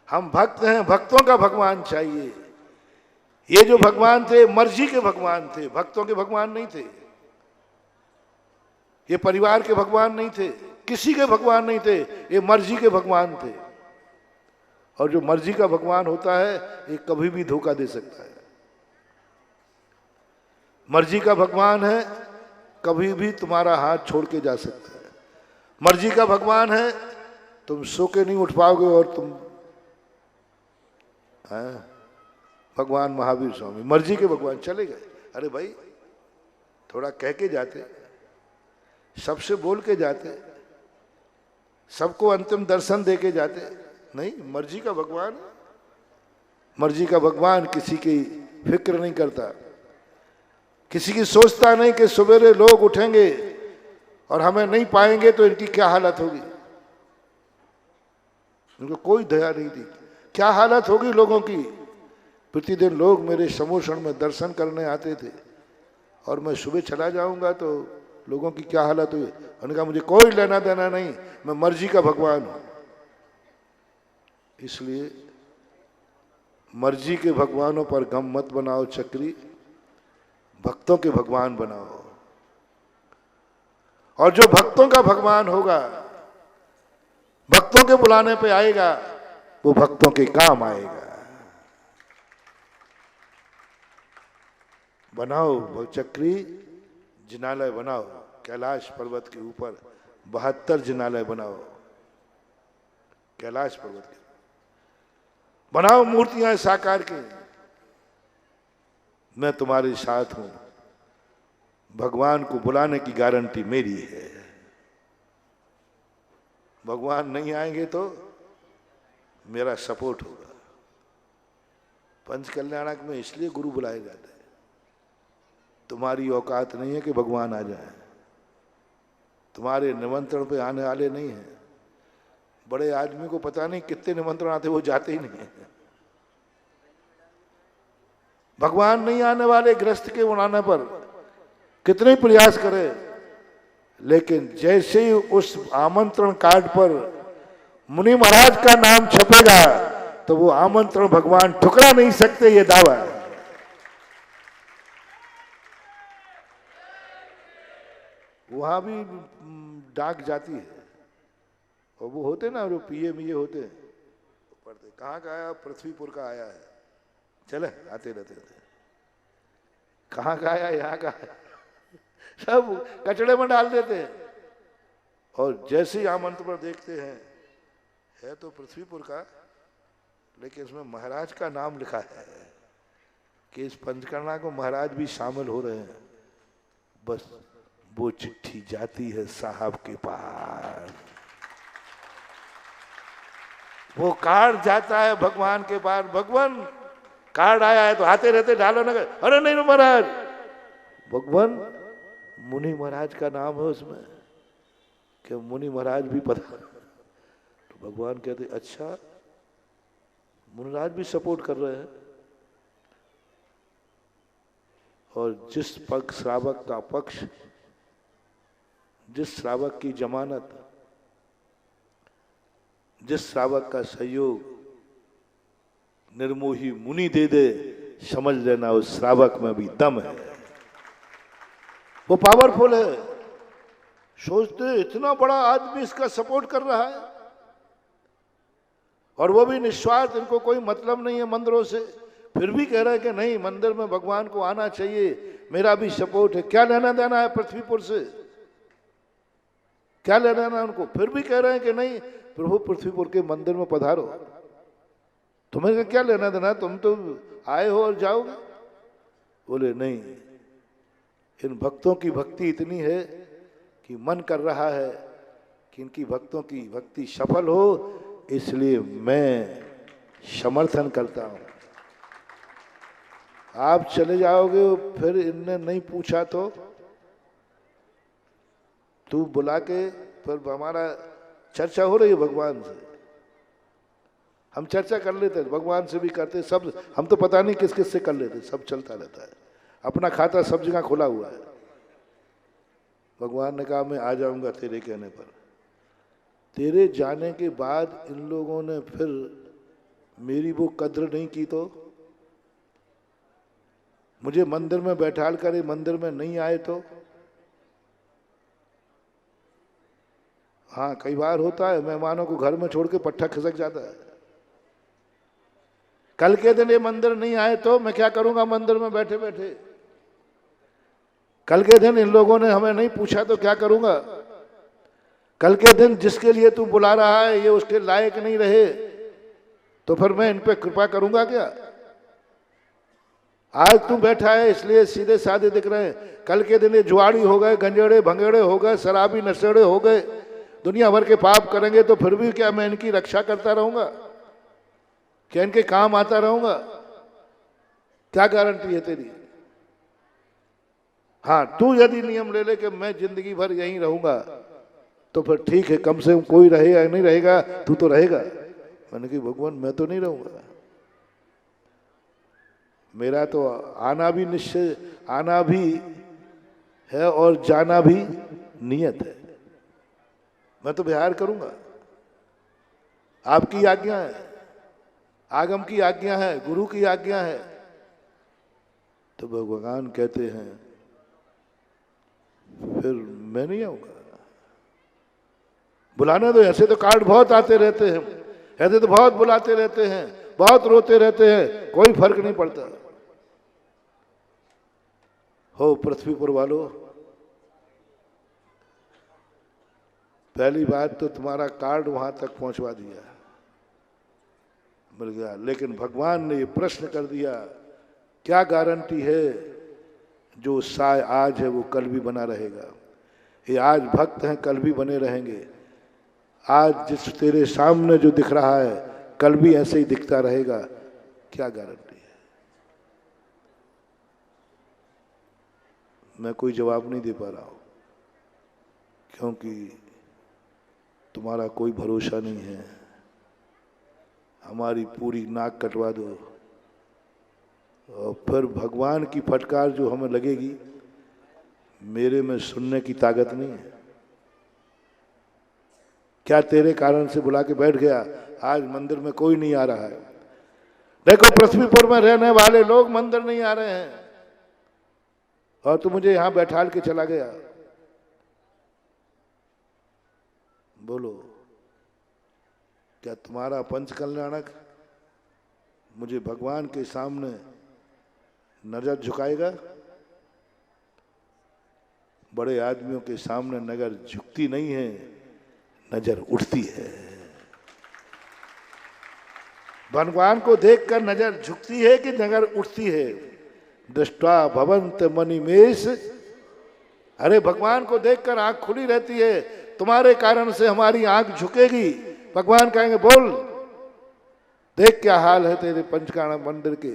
हम भक्त हैं, भक्तों का भगवान चाहिए। ये जो भगवान थे मर्जी के भगवान थे, भक्तों के भगवान नहीं थे। ये परिवार के भगवान नहीं थे, किसी के भगवान नहीं थे, ये मर्जी के भगवान थे। और जो मर्जी का भगवान होता है ये कभी भी धोखा दे सकता है। मर्जी का भगवान है, कभी भी तुम्हारा हाथ छोड़ के जा सकता है। मर्जी का भगवान है, तुम सो के नहीं उठ पाओगे और तुम भगवान महावीर स्वामी मर्जी के भगवान चले गए। अरे भाई थोड़ा कह के जाते, सबसे बोल के जाते, सबको अंतिम दर्शन दे के जाते। नहीं, मर्जी का भगवान, मर्जी का भगवान किसी की फिक्र नहीं करता, किसी की सोचता नहीं कि सवेरे लोग उठेंगे और हमें नहीं पाएंगे तो इनकी क्या हालत होगी। इनको कोई दया नहीं थी। क्या हालत होगी लोगों की। प्रतिदिन लोग मेरे समोषण में दर्शन करने आते थे और मैं सुबह चला जाऊंगा तो लोगों की क्या हालत हुई। उन्होंने कहा मुझे कोई लेना देना नहीं, मैं मर्जी का भगवान हूं। इसलिए मर्जी के भगवानों पर गम मत बनाओ चक्री, भक्तों के भगवान बनाओ। और जो भक्तों का भगवान होगा, भक्तों के बुलाने पे आएगा, वो भक्तों के काम आएगा। बनाओ चक्री जिनालय बनाओ, कैलाश पर्वत के ऊपर 72 जिनालय बनाओ, कैलाश पर्वत के बनाओ मूर्तियां साकार की। मैं तुम्हारे साथ हूं, भगवान को बुलाने की गारंटी मेरी है। भगवान नहीं आएंगे तो मेरा सपोर्ट होगा। पंच कल्याणक में इसलिए गुरु बुलाए जाते हैं, तुम्हारी औकात नहीं है कि भगवान आ जाए, तुम्हारे निमंत्रण पे आने वाले नहीं है। बड़े आदमी को पता नहीं कितने निमंत्रण आते, वो जाते ही नहीं है। भगवान नहीं आने वाले, ग्रस्त के बुलाने पर कितने ही प्रयास करे, लेकिन जैसे ही उस आमंत्रण कार्ड पर मुनि महाराज का नाम छपेगा तो वो आमंत्रण भगवान ठुकरा नहीं सकते, ये दावा है। वहां भी डाक जाती है, और वो होते ना, जो पीएम ये होते हैं, पढ़ते कहाँ का आया, पृथ्वीपुर का आया है, चले आते रहते थे, कहाँ का आया, यहाँ का आया, सब कचड़े में डाल देते हैं। और जैसे ही आमंत्रण पर देखते हैं, है तो पृथ्वीपुर का, लेकिन इसमें महाराज का नाम लिखा है कि इस पंचकर्णा को महाराज भी शामिल हो रहे हैं। बस वो चिट्ठी जाती है साहब के पास, वो कार्ड जाता है भगवान के पास। भगवान कार्ड आया है तो आते रहते डालो ना, अरे नहीं महाराज, भगवान मुनि महाराज का नाम है उसमें, कि मुनि महाराज भी पता। तो भगवान कहते अच्छा, मुनि महाराज भी सपोर्ट कर रहे हैं। और जिस पक्ष श्रावक का पक्ष, जिस श्रावक की जमानत, जिस श्रावक का सहयोग निर्मोही मुनि दे दे, समझ लेना उस श्रावक में भी दम है, वो पावरफुल है। सोचते इतना बड़ा आदमी इसका सपोर्ट कर रहा है, और वो भी निस्वार्थ, इनको कोई मतलब नहीं है मंदिरों से, फिर भी कह रहे हैं कि नहीं, मंदिर में भगवान को आना चाहिए, मेरा भी सपोर्ट है। क्या लेना देना है पृथ्वीपुर से, क्या लेना देना उनको, फिर भी कह रहे हैं कि नहीं प्रभु पृथ्वीपुर के मंदिर में पधारो, तुम्हें क्या लेना देना, तुम तो आए हो और जाओगे। बोले नहीं, इन भक्तों की भक्ति इतनी है कि मन कर रहा है कि इनकी भक्तों की भक्ति सफल हो, इसलिए मैं समर्थन करता हूं। आप चले जाओगे, फिर इनने नहीं पूछा तो तू बुला के, फिर हमारा चर्चा हो रही है भगवान से, हम चर्चा कर लेते, भगवान से भी करते, सब हम तो पता नहीं किस किस से कर लेते, सब चलता रहता है, अपना खाता सब जगह खुला हुआ है। भगवान ने कहा मैं आ जाऊंगा तेरे कहने पर। तेरे जाने के बाद इन लोगों ने फिर मेरी वो कद्र नहीं की तो, मुझे मंदिर में बैठाल कर मंदिर में नहीं आए तो। हाँ, कई बार होता है मेहमानों को घर में छोड़ के पट्टा खिसक जाता है। कल के दिन ये मंदिर नहीं आए तो मैं क्या करूंगा मंदिर में बैठे बैठे। कल के दिन इन लोगों ने हमें नहीं पूछा तो क्या करूंगा। कल के दिन जिसके लिए तू बुला रहा है ये उसके लायक नहीं रहे तो फिर मैं इन पे कृपा करूंगा क्या। आज तू बैठा है इसलिए सीधे साधे दिख रहे हैं, कल के दिन ये जुआड़ी हो गए, गंजेड़े भंगेड़े हो गए, शराबी नशेड़े हो गए, दुनिया भर के पाप करेंगे तो फिर भी क्या मैं इनकी रक्षा करता रहूंगा, क्या इनके काम आता रहूंगा, क्या गारंटी है तेरी। हाँ, तू यदि नियम ले ले कि मैं जिंदगी भर यहीं रहूंगा तो फिर ठीक है, कम से कम कोई रहेगा या नहीं रहेगा, तू तो रहेगा। मैंने कहा भगवान मैं तो नहीं रहूंगा, मेरा तो आना भी निश्चय, आना भी है और जाना भी नियत है, मैं तो विहार करूंगा, आपकी आज्ञा है। आगम की आज्ञा है, गुरु की आज्ञा है। तो भगवान कहते हैं फिर मैं नहीं आऊंगा, बुलाने दो। ऐसे तो कार्ड बहुत आते रहते हैं, ऐसे तो बहुत बुलाते रहते हैं, बहुत रोते रहते हैं, कोई फर्क नहीं पड़ता। हो पृथ्वी पर वालों, पहली बात तो तुम्हारा कार्ड वहां तक पहुंचवा दिया, मिल गया। लेकिन भगवान ने ये प्रश्न कर दिया, क्या गारंटी है जो साय आज है वो कल भी बना रहेगा? ये आज भक्त हैं, कल भी बने रहेंगे। आज जिस तेरे सामने जो दिख रहा है कल भी ऐसे ही दिखता रहेगा, क्या गारंटी है? मैं कोई जवाब नहीं दे पा रहा हूं, क्योंकि तुम्हारा कोई भरोसा नहीं है। हमारी पूरी नाक कटवा दो और फिर भगवान की फटकार जो हमें लगेगी, मेरे में सुनने की ताकत नहीं है। क्या तेरे कारण से बुला के बैठ गया, आज मंदिर में कोई नहीं आ रहा है। देखो पृथ्वीपुर में रहने वाले लोग मंदिर नहीं आ रहे हैं और तू मुझे यहां बैठाल के चला गया। बोलो, क्या तुम्हारा पंच कल्याणक मुझे भगवान के सामने नजर झुकाएगा? बड़े आदमियों के सामने नजर झुकती नहीं है, नजर उठती है। भगवान को देखकर नजर झुकती है कि नजर उठती है? दृष्टा भवंत मणिमेश, अरे भगवान को देखकर आंख खुली रहती है, तुम्हारे कारण से हमारी आंख झुकेगी। भगवान कहेंगे बोल, देख क्या हाल है तेरे पंचकारण मंदिर के।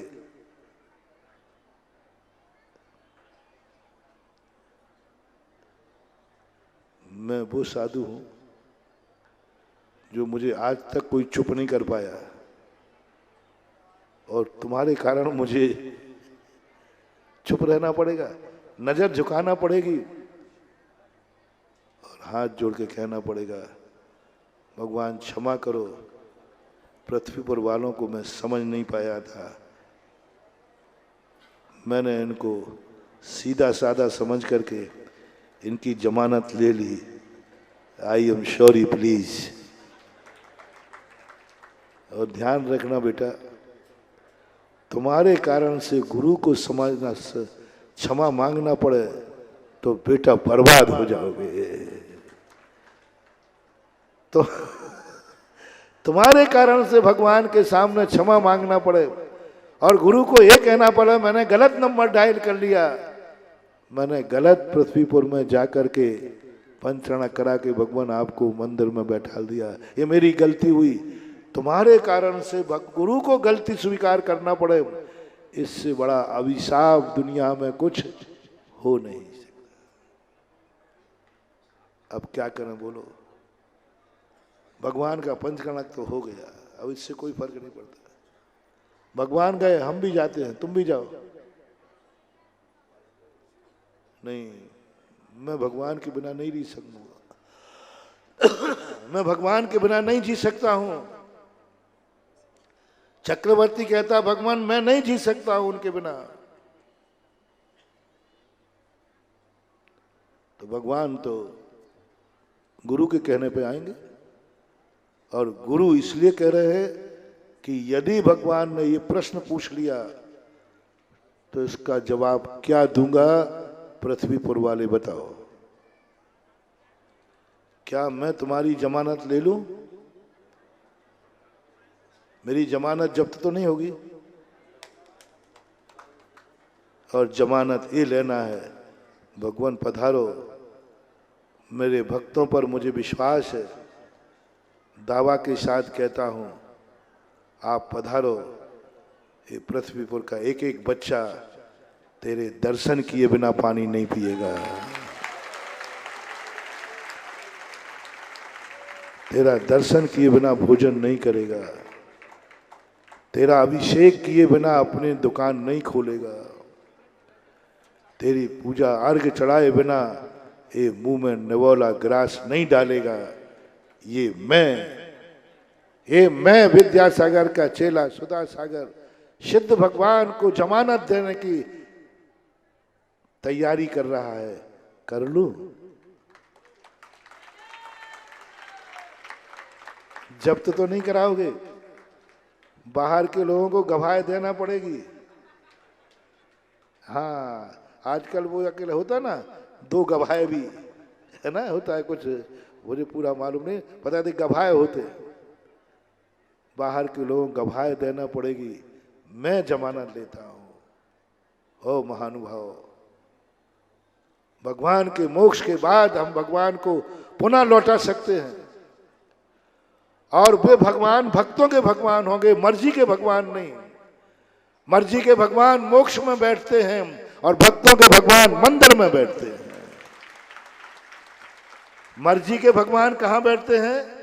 मैं वो साधु हूं जो मुझे आज तक कोई चुप नहीं कर पाया, और तुम्हारे कारण मुझे चुप रहना पड़ेगा, नजर झुकाना पड़ेगी और हाथ जोड़ के कहना पड़ेगा भगवान क्षमा करो, पृथ्वी पर वालों को मैं समझ नहीं पाया था, मैंने इनको सीधा साधा समझ करके इनकी जमानत ले ली। I am sorry please. और ध्यान रखना बेटा, तुम्हारे कारण से गुरु को समझना, क्षमा मांगना पड़े तो बेटा बर्बाद हो जाओगे। तो तुम्हारे कारण से भगवान के सामने क्षमा मांगना पड़े और गुरु को यह कहना पड़े मैंने गलत नंबर डायल कर लिया, मैंने गलत पृथ्वीपुर में जाकर के पंचरण करा के भगवान आपको मंदिर में बैठा दिया, ये मेरी गलती हुई। तुम्हारे कारण से गुरु को गलती स्वीकार करना पड़े, इससे बड़ा अभिशाप दुनिया में कुछ हो नहीं सकता। अब क्या करें बोलो? भगवान का पंचकणक तो हो गया, अब इससे कोई फर्क नहीं पड़ता। भगवान गए, हम भी जाते हैं, तुम भी जाओ। नहीं, मैं भगवान के बिना नहीं जी सकूंगा, मैं भगवान के बिना नहीं जी सकता हूं। चक्रवर्ती कहता भगवान मैं नहीं जी सकता हूं उनके बिना। तो भगवान तो गुरु के कहने पे आएंगे, और गुरु इसलिए कह रहे हैं कि यदि भगवान ने ये प्रश्न पूछ लिया तो इसका जवाब क्या दूंगा, पृथ्वीपुर वाले बताओ। क्या मैं तुम्हारी जमानत ले लूं? मेरी जमानत जब्त तो नहीं होगी? और जमानत ये लेना है, भगवान पधारो, मेरे भक्तों पर मुझे विश्वास है, दावा के साथ कहता हूं आप पधारो। ये पृथ्वीपुर का एक एक बच्चा तेरे दर्शन किए बिना पानी नहीं पिएगा, तेरा दर्शन किए बिना भोजन नहीं करेगा, तेरा अभिषेक किए बिना अपनी दुकान नहीं खोलेगा, तेरी पूजा अर्घ चढ़ाए बिना ये मुंह में निवोला ग्रास नहीं डालेगा। ये मैं ये मैं विद्यासागर का चेला सुधा सागर सिद्ध भगवान को जमानत देने की तैयारी कर रहा है, कर लूं? जब्त तो नहीं कराओगे? बाहर के लोगों को गवाही देना पड़ेगी। हाँ, आजकल वो अकेले होता ना, 2 गवाही भी है ना, होता है कुछ, मुझे पूरा मालूम नहीं, पता नहीं गवाही होते। बाहर के लोगों को गवाही देना पड़ेगी, मैं जमानत लेता हूं। ओ महानुभाव, भगवान के मोक्ष के बाद हम भगवान को पुनः लौटा सकते हैं, और वे भगवान भक्तों के भगवान होंगे, मर्जी के भगवान नहीं। मर्जी के भगवान मोक्ष में बैठते हैं और भक्तों के भगवान मंदिर में बैठते हैं। मर्जी के भगवान कहाँ बैठते हैं?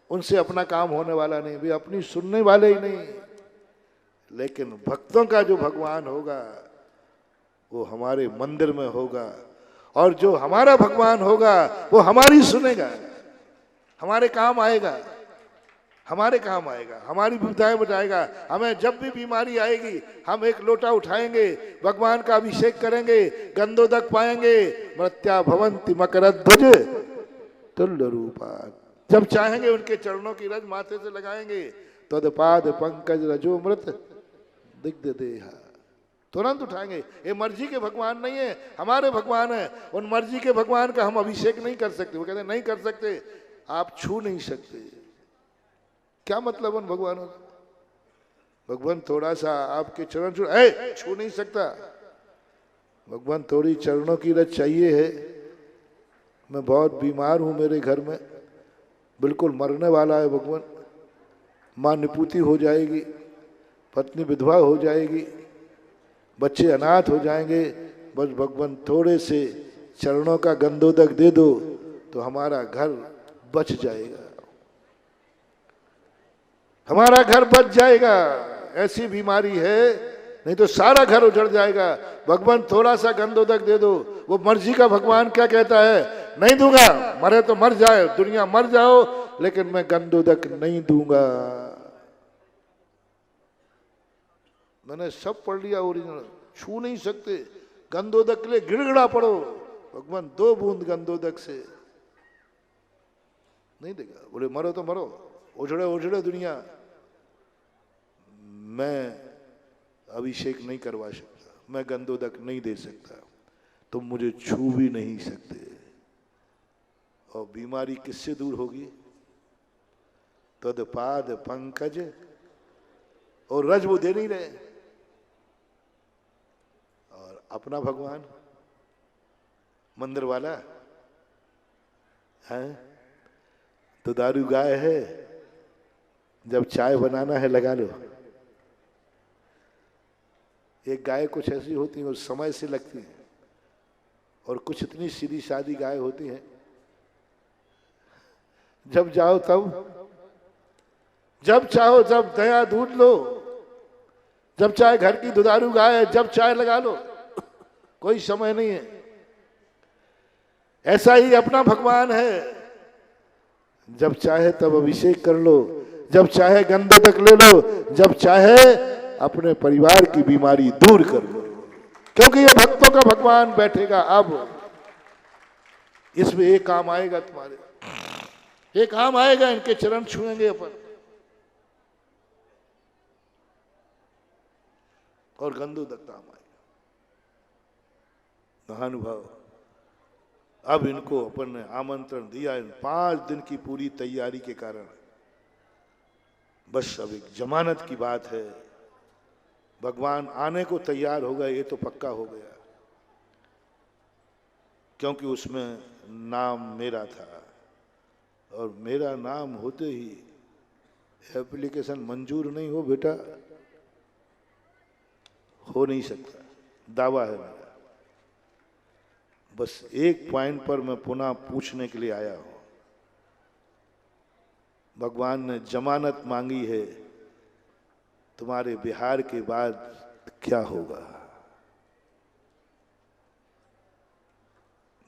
उनसे अपना काम होने वाला नहीं, वे अपनी सुनने वाले ही नहीं। लेकिन भक्तों का जो भगवान होगा वो हमारे मंदिर में होगा, और जो हमारा भगवान होगा वो हमारी सुनेगा, हमारे काम आएगा, हमारे काम आएगा, हमारी विपदाएं बचाएगा। हमें जब भी बीमारी आएगी हम एक लोटा उठाएंगे, भगवान का अभिषेक करेंगे, गंधोदक पाएंगे। मृत्या भवंति मकरध्वज तुल्य रूपा। जब चाहेंगे उनके चरणों की रज माथे से लगाएंगे। तदपाद पंकज रजोमृत दिग्ध देहा, तुरंत उठाएंगे। ये मर्जी के भगवान नहीं है, हमारे भगवान है। उन मर्जी के भगवान का हम अभिषेक नहीं कर सकते। वो कहते नहीं कर सकते, आप छू नहीं सकते। क्या मतलब उन भगवानों का? भगवान थोड़ा सा आपके चरण छू नहीं सकता। भगवान थोड़ी चरणों की रज चाहिए है। मैं बहुत बीमार हूं, मेरे घर में बिल्कुल मरने वाला है भगवान। माँ निपुती हो जाएगी, पत्नी विधवा हो जाएगी, बच्चे अनाथ हो जाएंगे। बस भगवान थोड़े से चरणों का गंधोदक दे दो तो हमारा घर बच जाएगा, हमारा घर बच जाएगा। ऐसी बीमारी है, नहीं तो सारा घर उजड़ जाएगा। भगवान थोड़ा सा गंधोदक दे दो। वो मर्जी का भगवान क्या कहता है? नहीं दूंगा, मरे तो मर जाए, दुनिया मर जाओ, लेकिन मैं गंधोदक नहीं दूंगा। मैंने सब पढ़ लिया ओरिजिनल, छू नहीं सकते। गंधोदक के लिए गिड़गिड़ा पड़ो, भगवान 2 बूंद गंधोदक से नहीं देगा। बोले मरो तो मरो, उजड़े उजड़े दुनिया, मैं अभिषेक नहीं करवा सकता, मैं गंधोदक नहीं दे सकता, तुम मुझे छू भी नहीं सकते। और बीमारी किससे दूर होगी? तदपाद पंकज, और रज वो दे नहीं रहे। और अपना भगवान मंदिर वाला है तो दारू गाय है, जब चाय बनाना है लगा लो। एक गाय कुछ ऐसी होती है, उस समय से लगती है, और कुछ इतनी सीधी सादी गाय होती हैं, जब जाओ तब, जब चाहो जब दया दूध लो, जब चाहे घर की दुधारू गाय है, जब चाय लगा लो, कोई समय नहीं है। ऐसा ही अपना भगवान है, जब चाहे तब अभिषेक कर लो, जब चाहे गंधोदक ले लो, जब चाहे अपने परिवार की बीमारी दूर कर लो, क्योंकि ये भक्तों का भगवान बैठेगा। अब इसमें एक काम आएगा तुम्हारे, एक काम आएगा, इनके चरण छुएंगे अपन, और गंधोदक काम आएगा। महानुभाव, अब इनको अपन ने आमंत्रण दिया, इन 5 दिन की पूरी तैयारी के कारण। बस अब एक जमानत की बात है, भगवान आने को तैयार हो गए, ये तो पक्का हो गया, क्योंकि उसमें नाम मेरा था, और मेरा नाम होते ही एप्लीकेशन मंजूर नहीं हो बेटा, हो नहीं सकता, दावा है मेरा। बस एक पॉइंट पर मैं पुनः पूछने के लिए आया हूं। भगवान ने जमानत मांगी है, तुम्हारे बिहार के बाद क्या होगा?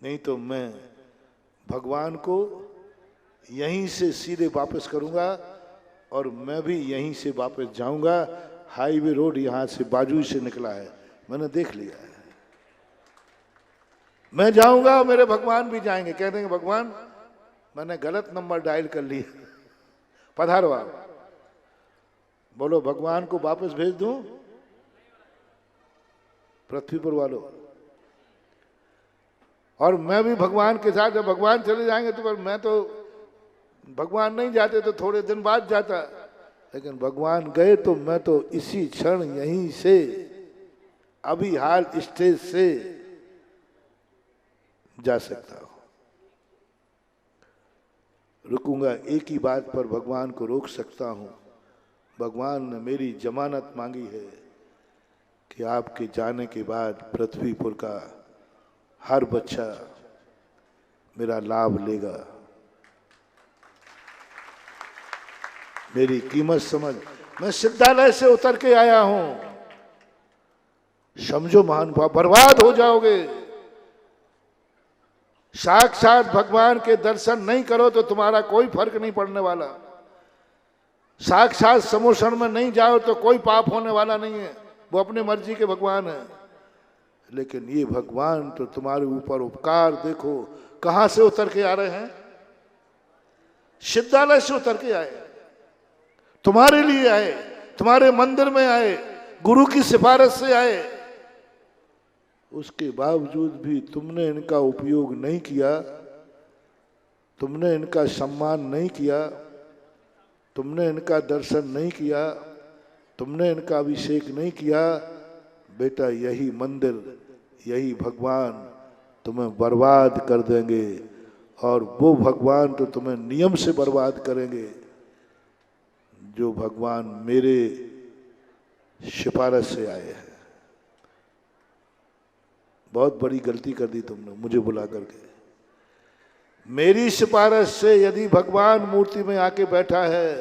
नहीं तो मैं भगवान को यहीं से सीधे वापस करूंगा और मैं भी यहीं से वापस जाऊंगा। हाईवे रोड यहां से बाजू से निकला है, मैंने देख लिया है। मैं जाऊंगा, मेरे भगवान भी जाएंगे, कह देंगे भगवान मैंने गलत नंबर डायल कर लिया, पधारो आप। बोलो भगवान को वापस भेज दूं पृथ्वी पर वालों। और मैं भी भगवान के साथ, जब भगवान चले जाएंगे तो मैं तो, भगवान नहीं जाते तो थोड़े दिन बाद जाता, लेकिन भगवान गए तो मैं तो इसी क्षण यहीं से, अभी हाल स्टेज से जा सकता हूं। रुकूंगा एक ही बात पर, भगवान को रोक सकता हूं। भगवान ने मेरी जमानत मांगी है कि आपके जाने के बाद पृथ्वीपुर का हर बच्चा मेरा लाभ लेगा। मेरी कीमत समझ, मैं सिद्धालय से उतर के आया हूं। समझो महानुभाव, बर्बाद हो जाओगे। साक्षात भगवान के दर्शन नहीं करो तो तुम्हारा कोई फर्क नहीं पड़ने वाला। साक्षात समोषण में नहीं जाओ तो कोई पाप होने वाला नहीं है, वो अपनी मर्जी के भगवान है। लेकिन ये भगवान तो तुम्हारे ऊपर उपकार देखो कहां से उतर के आ रहे हैं। सिद्धालय से उतर के आए, तुम्हारे लिए आए, तुम्हारे मंदिर में आए, गुरु की सिफारिश से आए। उसके बावजूद भी तुमने इनका उपयोग नहीं किया, तुमने इनका सम्मान नहीं किया, तुमने इनका दर्शन नहीं किया, तुमने इनका अभिषेक नहीं किया। बेटा यही मंदिर, यही भगवान तुम्हें बर्बाद कर देंगे। और वो भगवान तो तुम्हें नियम से बर्बाद करेंगे, जो भगवान मेरे सिफारिश से आए हैं। बहुत बड़ी गलती कर दी तुमने मुझे बुला करके। मेरी सिफारिश से यदि भगवान मूर्ति में आके बैठा है,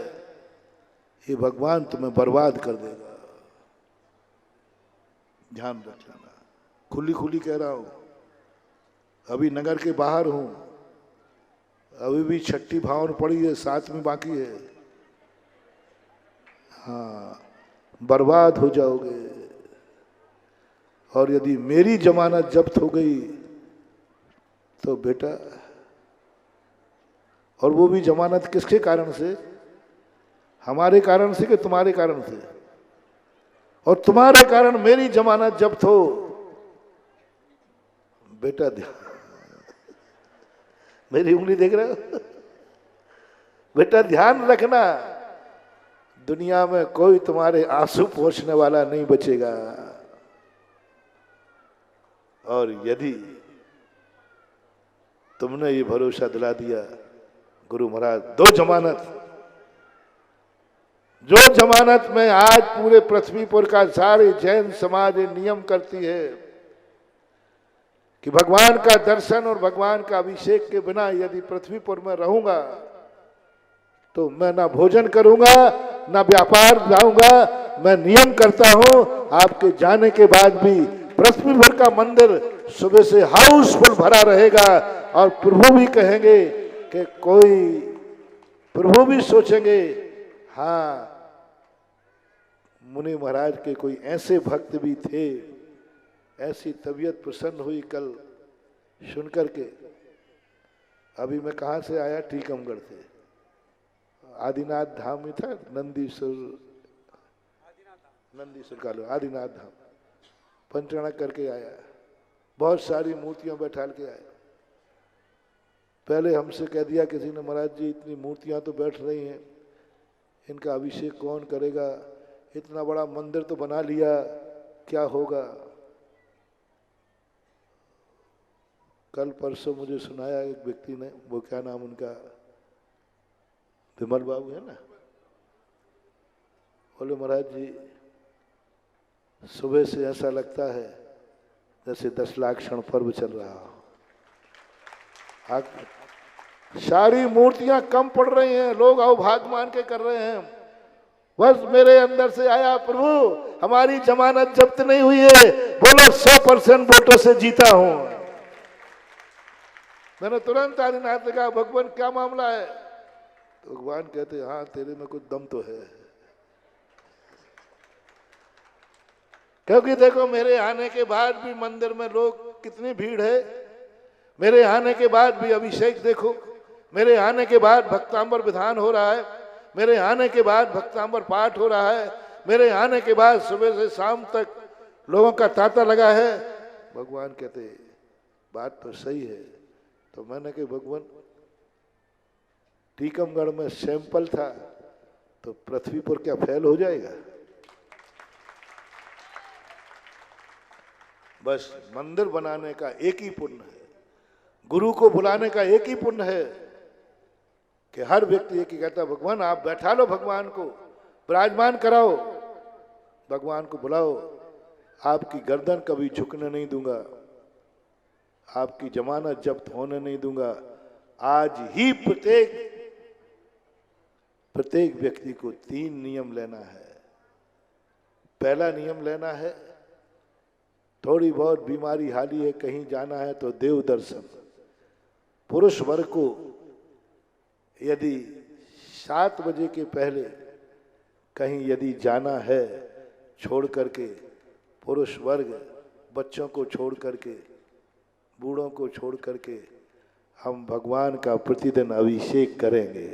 ये भगवान तुम्हें बर्बाद कर देगा। ध्यान रखना, खुली खुली कह रहा हूं। अभी नगर के बाहर हूं, अभी भी छठी भावन पड़ी है, 7वीं बाकी है। हाँ, बर्बाद हो जाओगे। और यदि मेरी जमानत जब्त हो गई तो बेटा, और वो भी जमानत किसके कारण से? हमारे कारण से कि तुम्हारे कारण से? और तुम्हारे कारण मेरी जमानत जब्त हो, बेटा मेरी उंगली देख रहे हो? बेटा ध्यान रखना, दुनिया में कोई तुम्हारे आंसू पोंछने वाला नहीं बचेगा। और यदि तुमने ये भरोसा दिला दिया, गुरु महाराज दो जमानत, जो जमानत में आज पूरे पृथ्वीपुर का सारे जैन समाज नियम करती है कि भगवान का दर्शन और भगवान का अभिषेक के बिना यदि पृथ्वीपुर में रहूंगा तो मैं ना भोजन करूंगा, ना व्यापार जाऊंगा। मैं नियम करता हूं, आपके जाने के बाद भी पृथ्वीपुर का मंदिर सुबह से हाउसफुल भरा रहेगा। और प्रभु भी कहेंगे कि कोई, प्रभु भी सोचेंगे हाँ, मुनि महाराज के कोई ऐसे भक्त भी थे। ऐसी तबीयत प्रसन्न हुई कल सुनकर के। अभी मैं कहाँ से आया? टीकमगढ़ से। आदिनाथ धाम में था, नंदीश्वर का लो, आदिनाथ धाम पंचरण करके आया। बहुत सारी मूर्तियां बैठाल के आए। पहले हमसे कह दिया किसी ने, महाराज जी इतनी मूर्तियां तो बैठ रही हैं, इनका अभिषेक कौन करेगा? इतना बड़ा मंदिर तो बना लिया, क्या होगा? कल परसों मुझे सुनाया एक व्यक्ति ने, वो क्या नाम उनका, विमल बाबू है ना, बोले महाराज जी सुबह से ऐसा लगता है जैसे 10 लाख क्षण पर्व चल रहा हो। सारी मूर्तियां कम पड़ रही हैं, लोग अवभाग मान के कर रहे हैं। बस मेरे अंदर से आया, प्रभु हमारी जमानत जब्त नहीं हुई है, बोलो 100% वोटों से जीता हूं। मैंने तुरंत आदिनाथ ने कहा, भगवान क्या मामला है? तो भगवान कहते हाँ तेरे में कुछ दम तो है, क्योंकि देखो मेरे आने के बाद भी मंदिर में लोग कितनी भीड़ है, मेरे आने के बाद भी अभिषेक देखो, मेरे आने के बाद भक्तांबर विधान हो रहा है, मेरे आने के बाद भक्तांबर पाठ हो रहा है, मेरे आने के बाद सुबह से शाम तक लोगों का तांता लगा है। भगवान कहते बात तो सही है। तो मैंने कहा भगवान टीकमगढ़ में सैंपल था तो पृथ्वी पर क्या फेल हो जाएगा? बस मंदिर बनाने का एक ही पुण्य है, गुरु को बुलाने का एक ही पुण्य है कि हर व्यक्ति एक ही कहता है भगवान आप बैठा लो, भगवान को विराजमान कराओ, भगवान को बुलाओ, आपकी गर्दन कभी झुकने नहीं दूंगा, आपकी जमानत जब्त होने नहीं दूंगा। आज ही प्रत्येक व्यक्ति को 3 नियम लेना है। पहला नियम लेना है, थोड़ी बहुत बीमारी हाली है, कहीं जाना है तो देव दर्शन। पुरुष वर्ग को यदि 7 बजे के पहले कहीं यदि जाना है, छोड़ करके, पुरुष वर्ग बच्चों को छोड़ करके, बूढ़ों को छोड़ करके हम भगवान का प्रतिदिन अभिषेक करेंगे।